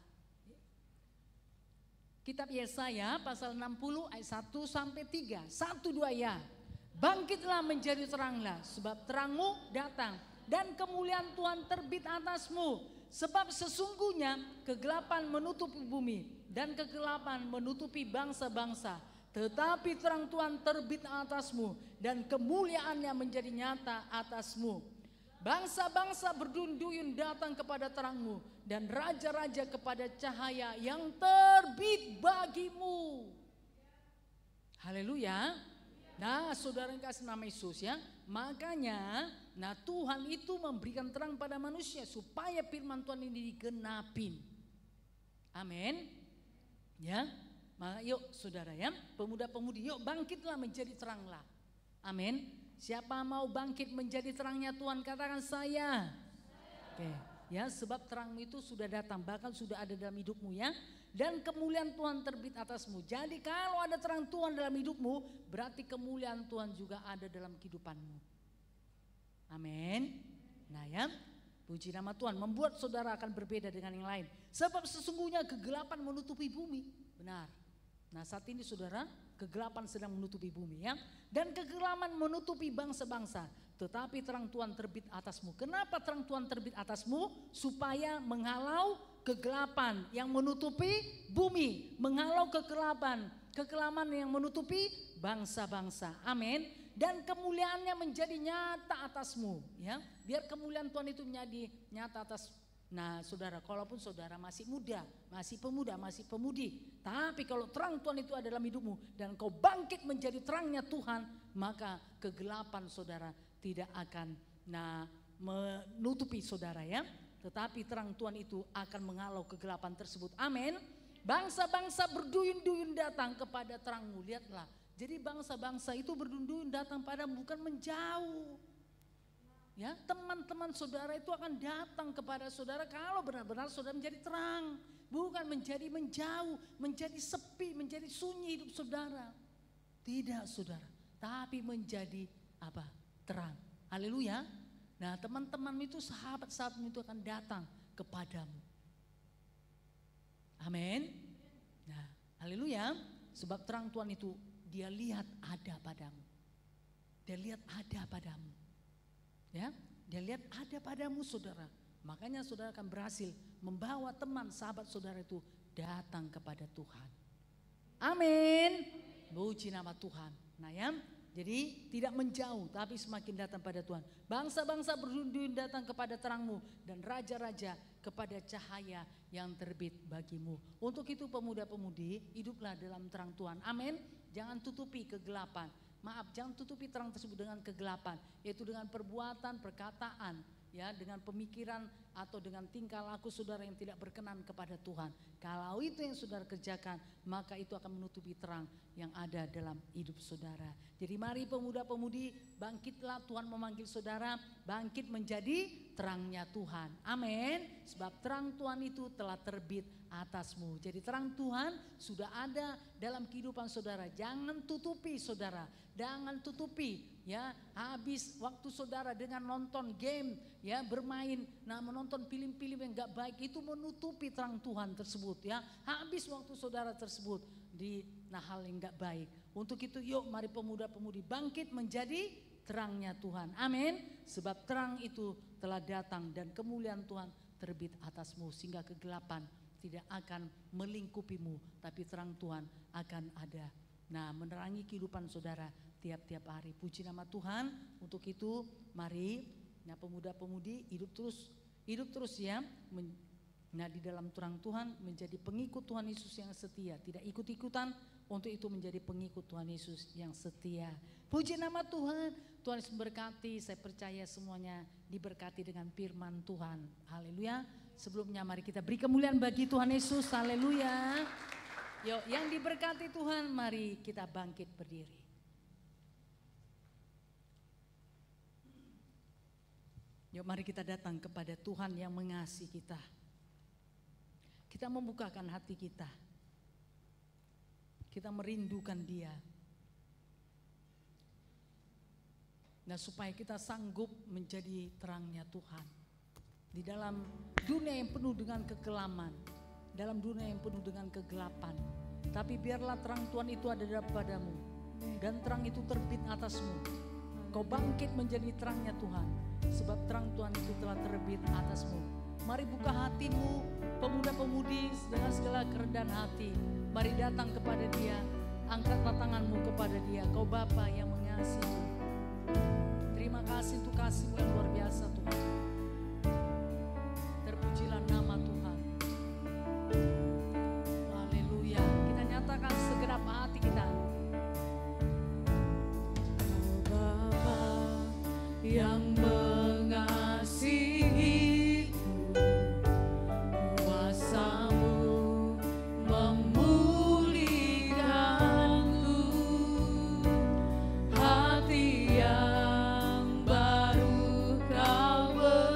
Kitab Yesaya pasal 60 ayat 1 sampai 3. 1, 2 ya. Bangkitlah menjadi teranglah, sebab terangmu datang dan kemuliaan Tuhan terbit atasmu. Sebab sesungguhnya kegelapan menutupi bumi dan kegelapan menutupi bangsa-bangsa. Tetapi terang Tuhan terbit atasmu dan kemuliaannya menjadi nyata atasmu. Bangsa-bangsa berduyun-duyun datang kepada terangmu dan raja-raja kepada cahaya yang terbit bagimu. Haleluya. Nah saudara yang kasih nama Yesus ya, makanya Tuhan itu memberikan terang pada manusia supaya firman Tuhan ini digenapin. Amin. Ya, maka yuk saudara ya, pemuda-pemudi, yuk bangkitlah menjadi teranglah. Amin. Siapa mau bangkit menjadi terangnya Tuhan, katakan saya. Oke, ya, sebab terangmu itu sudah datang, bahkan sudah ada dalam hidupmu ya. Dan kemuliaan Tuhan terbit atasmu. Jadi kalau ada terang Tuhan dalam hidupmu, berarti kemuliaan Tuhan juga ada dalam kehidupanmu. Amin. Nah ya, puji nama Tuhan, membuat saudara akan berbeda dengan yang lain. Sebab sesungguhnya kegelapan menutupi bumi. Benar. Nah saat ini saudara, kegelapan sedang menutupi bumi ya. Dan kegelapan menutupi bangsa-bangsa. Tetapi terang Tuhan terbit atasmu. Kenapa terang Tuhan terbit atasmu? Supaya menghalau kegelapan yang menutupi bumi. Menghalau kegelapan yang menutupi bangsa-bangsa. Amin. Dan kemuliaannya menjadi nyata atasmu ya. Biar kemuliaan Tuhan itu menjadi nyata atas. Nah saudara, kalaupun saudara masih muda, masih pemuda, masih pemudi, tapi kalau terang Tuhan itu ada dalam hidupmu dan kau bangkit menjadi terangnya Tuhan, maka kegelapan saudara tidak akan menutupi saudara ya. Tetapi terang Tuhan itu akan menghalau kegelapan tersebut. Amin. Bangsa-bangsa berduyun-duyun datang kepada terangmu. Lihatlah, jadi bangsa-bangsa itu berduyun-duyun datang padamu, bukan menjauh. Ya, teman-teman saudara itu akan datang kepada saudara kalau benar-benar saudara menjadi terang, bukan menjadi menjauh, menjadi sepi, menjadi sunyi hidup saudara. Tidak saudara, tapi menjadi apa? Terang. Haleluya. Nah, teman-teman itu, sahabat-sahabatmu itu akan datang kepadamu. Amin. Nah, haleluya. Sebab terang Tuhan itu dia lihat ada padamu. Dia lihat ada padamu. Ya, dia lihat ada padamu saudara. Makanya saudara akan berhasil membawa teman sahabat saudara itu datang kepada Tuhan. Amin. Puji nama Tuhan. Nah ya, jadi tidak menjauh tapi semakin datang pada Tuhan. Bangsa-bangsa berduyun datang kepada terangmu dan raja-raja kepada cahaya yang terbit bagimu. Untuk itu pemuda-pemudi, hiduplah dalam terang Tuhan. Amin. Jangan tutupi kegelapan. Maaf, jangan tutupi terang tersebut dengan kegelapan, yaitu dengan perbuatan, perkataan, ya, dengan pemikiran atau dengan tingkah laku saudara yang tidak berkenan kepada Tuhan. Kalau itu yang saudara kerjakan, maka itu akan menutupi terang yang ada dalam hidup saudara. Jadi mari pemuda-pemudi, bangkitlah, Tuhan memanggil saudara, bangkit menjadi terangnya Tuhan. Amin. Sebab terang Tuhan itu telah terbit atasmu. Jadi terang Tuhan sudah ada dalam kehidupan saudara. Jangan tutupi saudara, jangan tutupi, ya. Habis waktu saudara dengan nonton game, ya, bermain, nah menonton film-film yang gak baik, itu menutupi terang Tuhan tersebut, ya. Habis waktu saudara tersebut di hal yang gak baik. Untuk itu yuk mari pemuda-pemudi bangkit menjadi terangnya Tuhan. Amin. Sebab terang itu telah datang dan kemuliaan Tuhan terbit atasmu sehingga kegelapan tidak akan melingkupimu, tapi terang Tuhan akan ada. Nah, menerangi kehidupan saudara tiap-tiap hari. Puji nama Tuhan. Untuk itu mari, nah pemuda-pemudi hidup terus ya. Nah di dalam terang Tuhan menjadi pengikut Tuhan Yesus yang setia, tidak ikut-ikutan. Untuk itu menjadi pengikut Tuhan Yesus yang setia. Puji nama Tuhan. Tuhan Yesus memberkati. Saya percaya semuanya diberkati dengan firman Tuhan. Haleluya. Sebelumnya mari kita beri kemuliaan bagi Tuhan Yesus. Haleluya. Yuk, yang diberkati Tuhan, mari kita bangkit berdiri. Yuk mari kita datang kepada Tuhan yang mengasihi kita. Kita membukakan hati kita. Kita merindukan Dia. Nah, supaya kita sanggup menjadi terangnya Tuhan. Di dalam dunia yang penuh dengan kekelaman, dalam dunia yang penuh dengan kegelapan, tapi biarlah terang Tuhan itu ada padamu, dan terang itu terbit atasmu. Kau bangkit menjadi terangnya Tuhan, sebab terang Tuhan itu telah terbit atasmu. Mari buka hatimu, pemuda-pemudi, dengan segala kerendahan hati. Mari datang kepada Dia, angkatlah tanganmu kepada Dia. Kau Bapa yang mengasihi. Terima kasih untuk kasih-Mu yang luar biasa Tuhan. Terpujilah nama Tuhan. Haleluya. Kita nyatakan segenap hati kita. Bapa yang mengasihi, kuasa-Mu memulihkanku, hati yang baru Kau beri.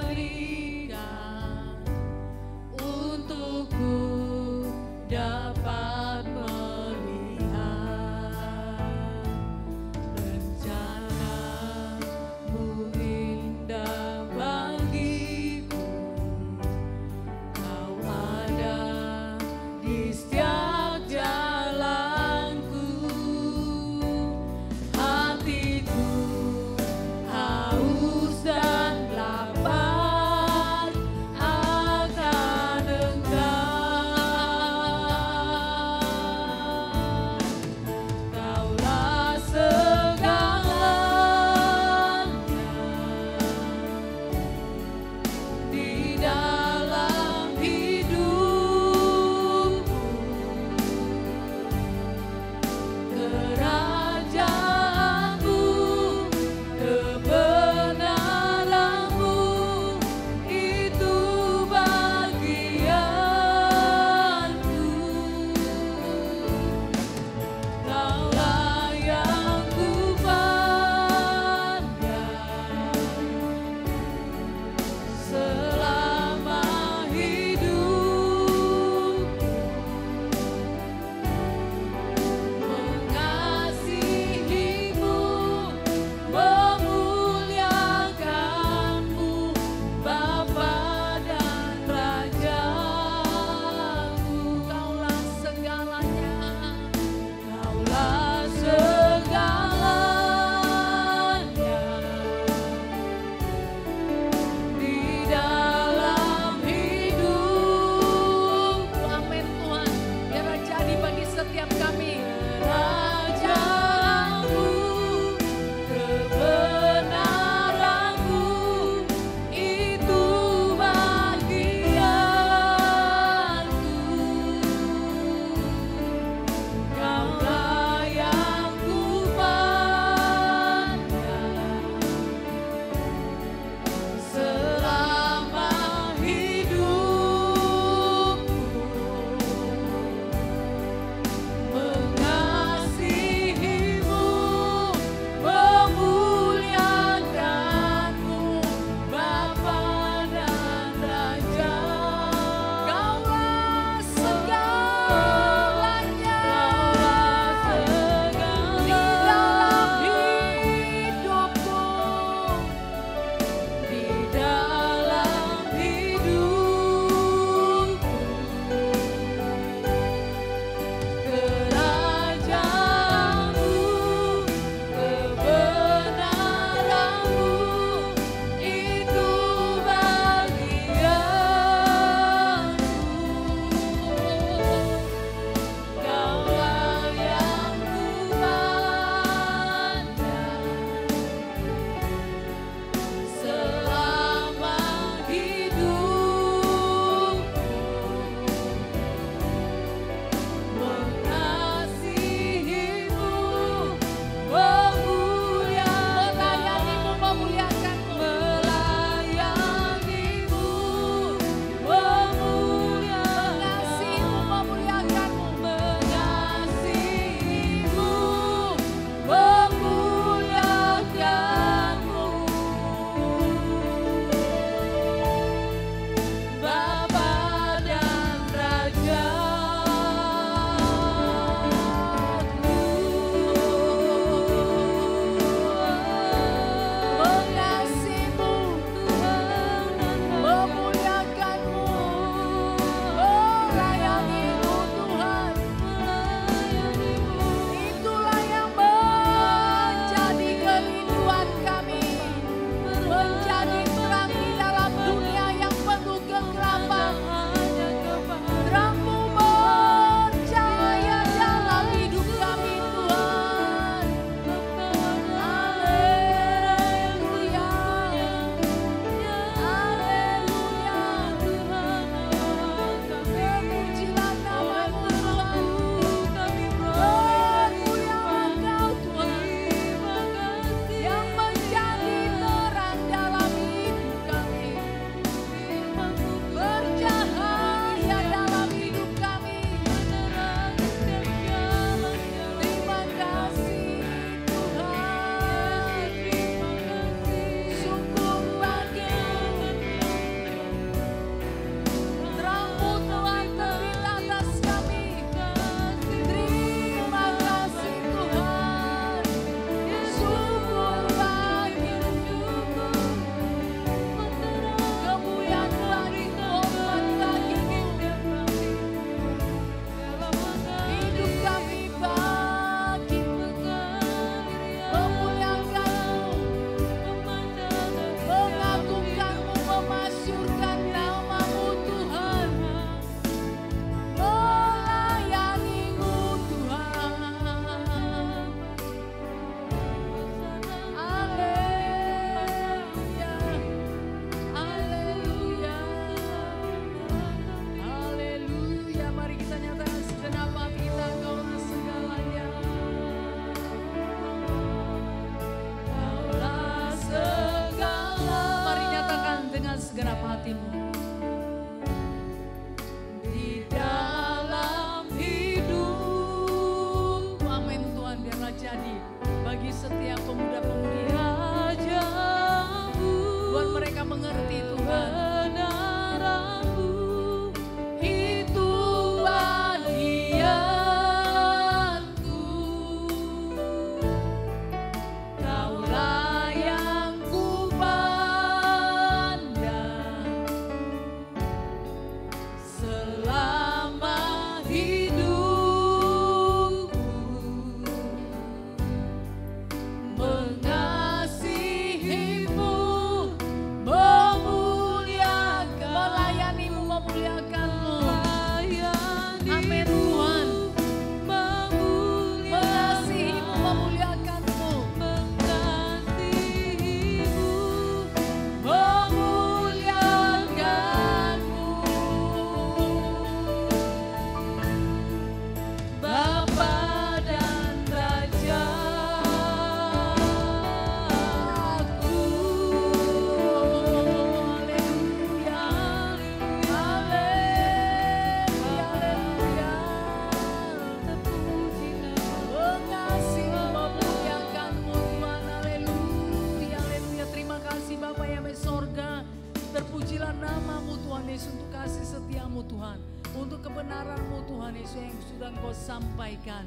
sudah Engkau sampaikan.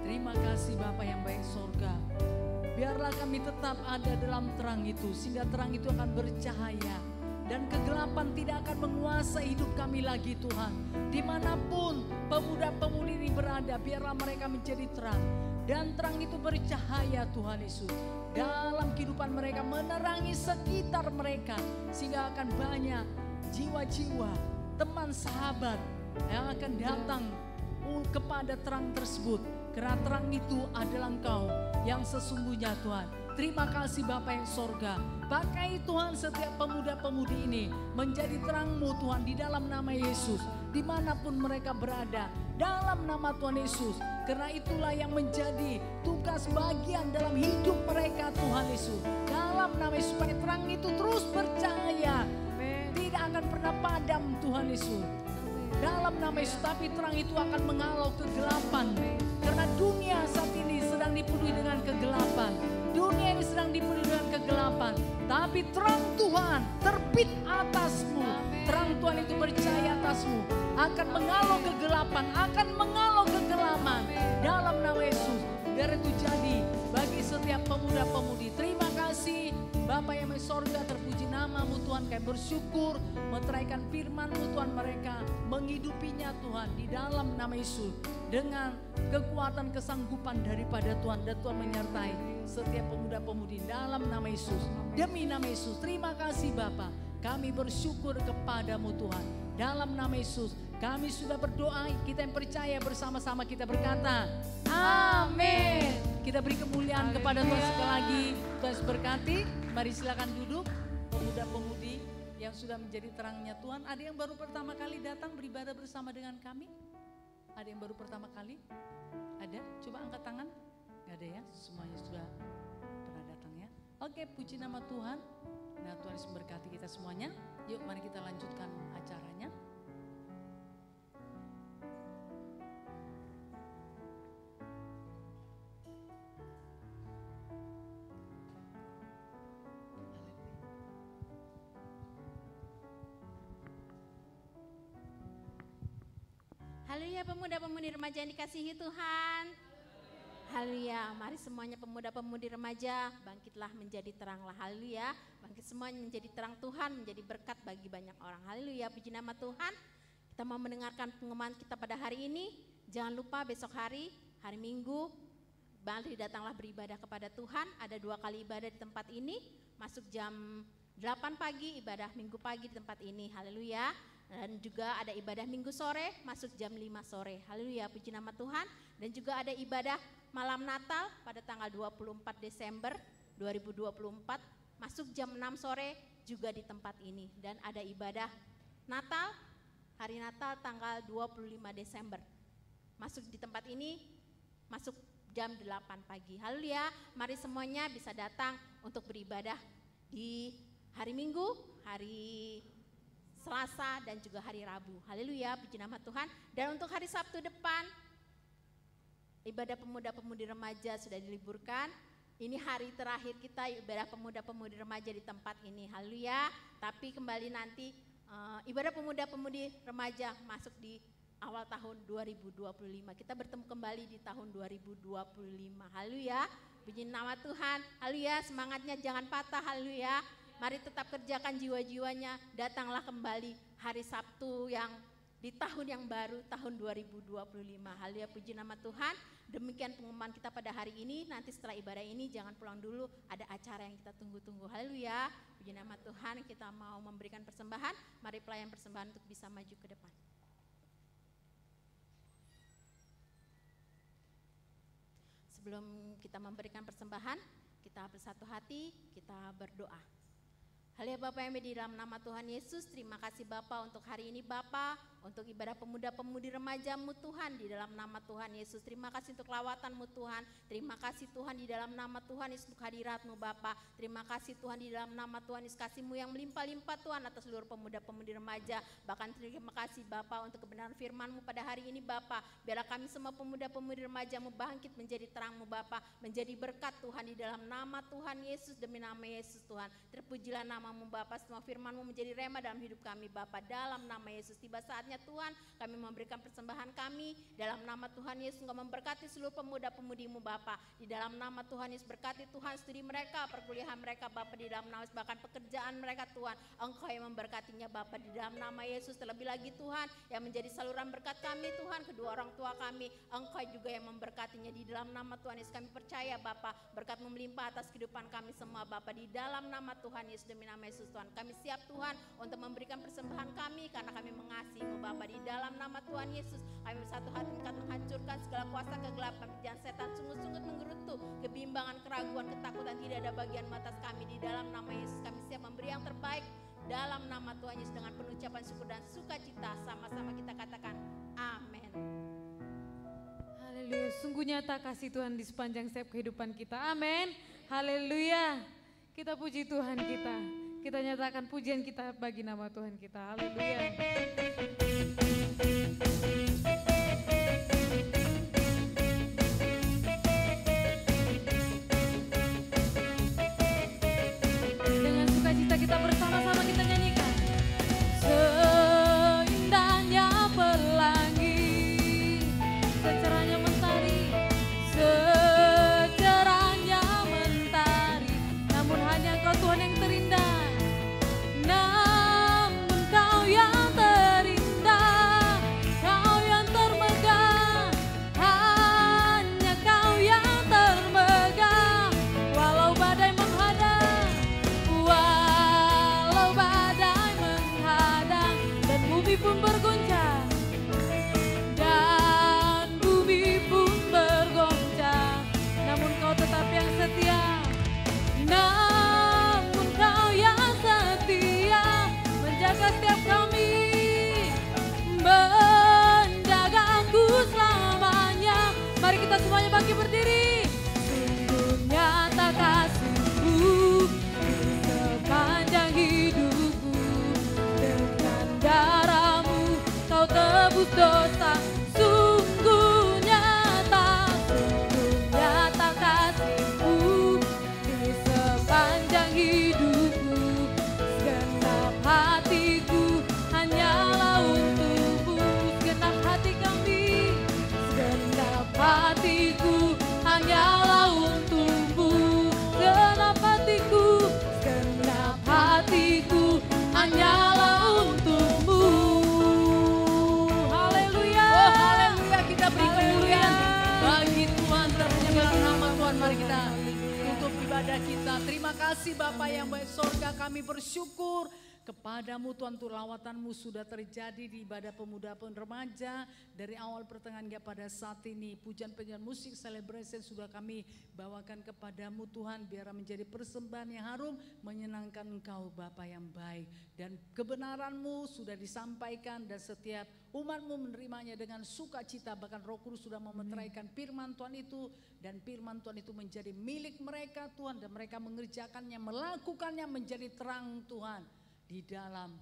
Terima kasih Bapa yang baik sorga. Biarlah kami tetap ada dalam terang itu, sehingga terang itu akan bercahaya. Dan kegelapan tidak akan menguasai hidup kami lagi Tuhan. Dimanapun pemuda-pemudi ini berada, biarlah mereka menjadi terang. Dan terang itu bercahaya Tuhan Yesus. Dalam kehidupan mereka menerangi sekitar mereka. Sehingga akan banyak jiwa-jiwa, teman sahabat yang akan datang kepada terang tersebut. Karena terang itu adalah Engkau yang sesungguhnya Tuhan. Terima kasih Bapa yang sorga. Pakai Tuhan setiap pemuda-pemudi ini menjadi terang-Mu Tuhan di dalam nama Yesus. Dimanapun mereka berada, dalam nama Tuhan Yesus. Karena itulah yang menjadi tugas bagian dalam hidup mereka Tuhan Yesus. Dalam nama Yesus, supaya terang itu terus bercahaya. Tidak akan pernah padam Tuhan Yesus. Dalam nama Yesus, tapi terang itu akan menghalau kegelapan. Karena dunia saat ini sedang dipenuhi dengan kegelapan. Dunia ini sedang dipenuhi dengan kegelapan. Tapi terang Tuhan terbit atasmu. Terang Tuhan itu bercahaya atasmu. Akan menghalau kegelapan, akan menghalau kegelapan. Dalam nama Yesus, biar itu jadi bagi setiap pemuda-pemudi. Terima kasih Bapa yang di sorga, terpuji nama-Mu Tuhan. Kami bersyukur meteraikan firman-Mu Tuhan, mereka menghidupinya Tuhan di dalam nama Yesus. Dengan kekuatan kesanggupan daripada Tuhan, dan Tuhan menyertai setiap pemuda-pemudi dalam nama Yesus. Demi nama Yesus, terima kasih Bapa. Kami bersyukur kepadamu Tuhan. Dalam nama Yesus kami sudah berdoa, kita yang percaya bersama-sama kita berkata amin. Kita beri kemuliaan kepada Tuhan sekali lagi. Tuhan berkati. Mari silakan duduk pemuda-pemudi yang sudah menjadi terangnya Tuhan. Ada yang baru pertama kali datang beribadah bersama dengan kami? Ada yang baru pertama kali? Ada? Coba angkat tangan. Gak ada ya? Semuanya sudah pernah datang ya? Oke, puji nama Tuhan. Nah, Tuhan Yesus memberkati kita semuanya. Yuk mari kita lanjutkan acaranya. Haleluya, pemuda-pemudi remaja yang dikasihi Tuhan. Haleluya, mari semuanya pemuda-pemudi remaja bangkitlah menjadi teranglah. Haleluya, bangkit semuanya menjadi terang Tuhan, menjadi berkat bagi banyak orang. Haleluya, puji nama Tuhan. Kita mau mendengarkan pengumuman kita pada hari ini. Jangan lupa besok hari Minggu, mari datanglah beribadah kepada Tuhan. Ada 2 kali ibadah di tempat ini, masuk jam 8 pagi, ibadah Minggu pagi di tempat ini. Haleluya. Dan juga ada ibadah Minggu sore, masuk jam 5 sore. Haleluya, puji nama Tuhan. Dan juga ada ibadah malam Natal pada tanggal 24 Desember 2024, masuk jam 6 sore juga di tempat ini. Dan ada ibadah Natal, hari Natal tanggal 25 Desember. Masuk di tempat ini, masuk jam 8 pagi. Haleluya, mari semuanya bisa datang untuk beribadah di hari Minggu, hari Selasa dan juga hari Rabu. Haleluya, puji nama Tuhan. Dan untuk hari Sabtu depan, ibadah pemuda-pemudi remaja sudah diliburkan. Ini hari terakhir kita ibadah pemuda-pemudi remaja di tempat ini. Haleluya. Tapi kembali nanti ibadah pemuda-pemudi remaja masuk di awal tahun 2025. Kita bertemu kembali di tahun 2025. Haleluya. Puji nama Tuhan. Haleluya, semangatnya jangan patah. Haleluya. Mari tetap kerjakan jiwa-jiwanya, datanglah kembali hari Sabtu yang di tahun yang baru, tahun 2025. Haleluya, puji nama Tuhan. Demikian pengumuman kita pada hari ini. Nanti setelah ibadah ini jangan pulang dulu, ada acara yang kita tunggu-tunggu. Haleluya, puji nama Tuhan. Kita mau memberikan persembahan, mari pelayan persembahan untuk bisa maju ke depan. Sebelum kita memberikan persembahan, kita bersatu hati, kita berdoa. Haleluya Bapa yang di dalam nama Tuhan Yesus, terima kasih Bapa untuk hari ini Bapa, untuk ibadah pemuda-pemudi remaja-Mu Tuhan di dalam nama Tuhan Yesus. Terima kasih untuk lawatan-Mu Tuhan, terima kasih Tuhan di dalam nama Tuhan Yesus untuk hadirat-Mu Bapa. Terima kasih Tuhan di dalam nama Tuhan Yesus, kasih-Mu yang melimpah-limpah Tuhan atas seluruh pemuda-pemudi remaja. Bahkan terima kasih Bapa untuk kebenaran firman-Mu pada hari ini Bapa. Biarlah kami semua pemuda-pemudi remaja-Mu bangkit menjadi terang-Mu Bapa, menjadi berkat Tuhan di dalam nama Tuhan Yesus, demi nama Yesus Tuhan. Terpujilah nama-Mu Bapa, semua firman-Mu menjadi rema dalam hidup kami Bapa, dalam nama Yesus. Tiba saatnya saatnya Tuhan kami memberikan persembahan kami. Dalam nama Tuhan Yesus Engkau memberkati seluruh pemuda-pemudimu Bapa. Di dalam nama Tuhan Yesus berkati Tuhan studi mereka, perkuliahan mereka Bapa, di dalam nama Yesus, bahkan pekerjaan mereka Tuhan. Engkau yang memberkatinya Bapa, di dalam nama Yesus. Terlebih lagi Tuhan yang menjadi saluran berkat kami Tuhan, kedua orang tua kami, Engkau juga yang memberkatinya. Di dalam nama Tuhan Yesus kami percaya Bapa, berkat melimpah atas kehidupan kami semua Bapa, di dalam nama Tuhan Yesus, demi nama Yesus Tuhan. Kami siap Tuhan untuk memberikan persembahan kami karena kami mengasihi-Mu Bapa, di dalam nama Tuhan Yesus. Kami bersatu hati akan menghancurkan segala kuasa kegelapan, pekerjaan setan, sungguh-sungguh menggerutu, kebimbangan, keraguan, ketakutan, tidak ada bagian atas kami. Di dalam nama Yesus kami siap memberi yang terbaik dalam nama Tuhan Yesus, dengan penuh ucapan syukur dan sukacita. Sama-sama kita katakan amin. Haleluya, sungguh nyata kasih Tuhan di sepanjang setiap kehidupan kita. Amin. Haleluya. Kita puji Tuhan kita. Kita nyatakan pujian kita bagi nama Tuhan kita. Haleluya. Dengan sukacita kita bersama-sama kita nyanyikan. Seindahnya pelangi, secerahnya mentari, secerahnya mentari, namun hanya Engkau Tuhan yang terindah. Namun Kau yang terindah, Kau yang termegah, hanya Kau yang termegah. Walau badai menghadang, walau badai menghadang, dan bumi pun berguncang, dan bumi pun bergoncang, namun Kau tetap yang setia. Namun Kau yang setia, menjaga setiap kami, menjaga aku selamanya. Mari kita semuanya bangkit berdiri. Sungguh nyata kasih-Mu di sepanjang hidupku, dengan darah-Mu Kau tebus dosa. Sungguh nyata kasih-Mu di sepanjang hidupku, segenap hatiku hanyalah untuk-Mu. Segenap hati kami, segenap hatiku hanyalah untuk-Mu. Segenap hatiku hanyalah untuk-Mu. Haleluya. Oh haleluya, kita beri kemuliaan bagi Tuhan, terpujilah nama Tuhan. Mari kita tutup ibadah kita. Terima kasih Bapa yang baik sorga, kami bersyukur kepadamu Tuhan, untuk lawatan-Mu sudah terjadi di ibadah pemuda pun remaja dari awal pertengahan hingga pada saat ini. Pujian-pujian musik celebration sudah kami bawakan kepadamu Tuhan, biar menjadi persembahan yang harum menyenangkan Engkau Bapa yang baik, dan kebenaran-Mu sudah disampaikan dan setiap umat-Mu menerimanya dengan sukacita. Bahkan Roh Kudus sudah memeteraikan firman Tuhan itu, dan firman Tuhan itu menjadi milik mereka Tuhan, dan mereka mengerjakannya, melakukannya menjadi terang Tuhan di dalam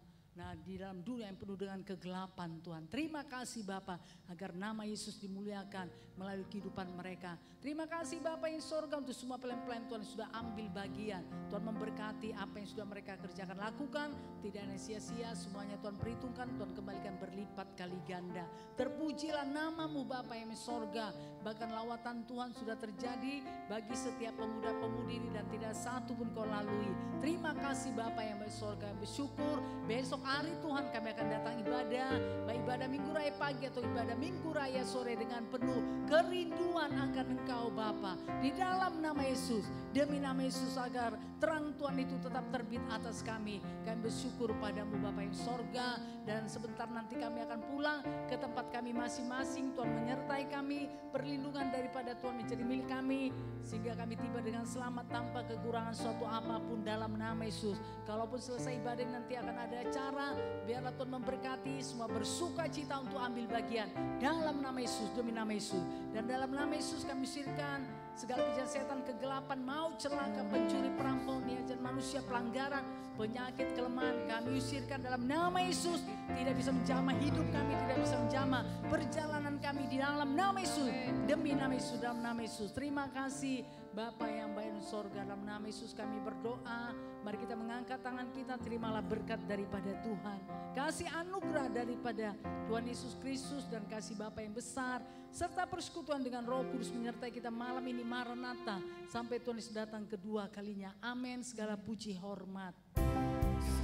dunia yang penuh dengan kegelapan Tuhan. Terima kasih Bapa, agar nama Yesus dimuliakan melalui kehidupan mereka. Terima kasih Bapa yang sorga, untuk semua pelayan-pelayan Tuhan yang sudah ambil bagian. Tuhan memberkati apa yang sudah mereka kerjakan, lakukan, tidak ada sia-sia, semuanya Tuhan perhitungkan, Tuhan kembalikan berlipat kali ganda. Terpujilah nama-Mu Bapa yang sorga. Bahkan lawatan Tuhan sudah terjadi bagi setiap pemuda-pemudi ini, dan tidak satu pun Kau lalui. Terima kasih Bapa yang baik sorga. Bersyukur besok hari Tuhan kami akan datang ibadah, baik ibadah minggu raya pagi atau ibadah minggu raya sore, dengan penuh kerinduan akan Engkau Bapa. Di dalam nama Yesus, demi nama Yesus, agar terang Tuhan itu tetap terbit atas kami. Kami bersyukur padamu Bapa yang sorga, dan sebentar nanti kami akan pulang ke tempat kami masing-masing. Tuhan menyertai kami, perlindungan daripada Tuhan menjadi milik kami, sehingga kami tiba dengan selamat tanpa kekurangan suatu apapun dalam nama Yesus. Kalaupun selesai ibadah nanti akan ada acara, biarlah Tuhan memberkati semua, bersuka cita untuk ambil bagian dalam nama Yesus, demi nama Yesus. Dan dalam nama Yesus kami usirkan segala kejahatan setan, kegelapan, maut, celaka, pencuri, perampok, niajan manusia, pelanggaran, penyakit, kelemahan, kami usirkan dalam nama Yesus. Tidak bisa menjamah hidup kami, tidak bisa menjamah perjalanan kami di dalam nama Yesus. Demi nama Yesus, dalam nama Yesus. Terima kasih Bapa yang baik di sorga, dalam nama Yesus kami berdoa. Mari kita mengangkat tangan kita, terimalah berkat daripada Tuhan. Kasih anugerah daripada Tuhan Yesus Kristus dan kasih Bapa yang besar. Serta persekutuan dengan Roh Kudus menyertai kita malam ini Maranatha. Sampai Tuhan Yesus datang kedua kalinya. Amin. Segala puji hormat.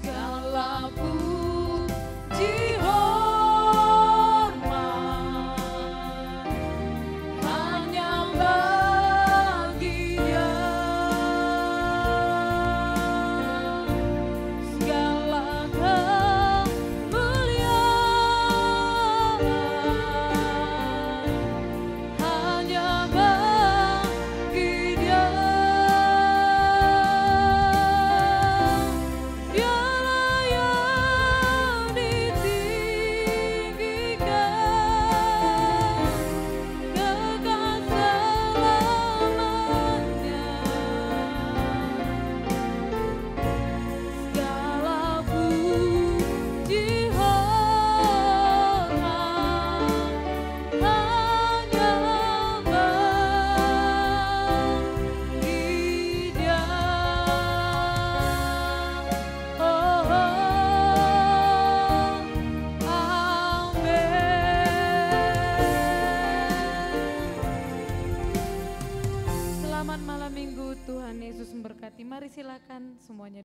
Segala puji hormat hanya bagi Dia. Segala kemuliaan hanya bagi Dia. Dialah yang ditinggikan, kekal selamanya. Segala puji hormat hanya bagi Dia. Oh, amin. Selamat malam minggu, Tuhan Yesus memberkati. Mari silakan semuanya.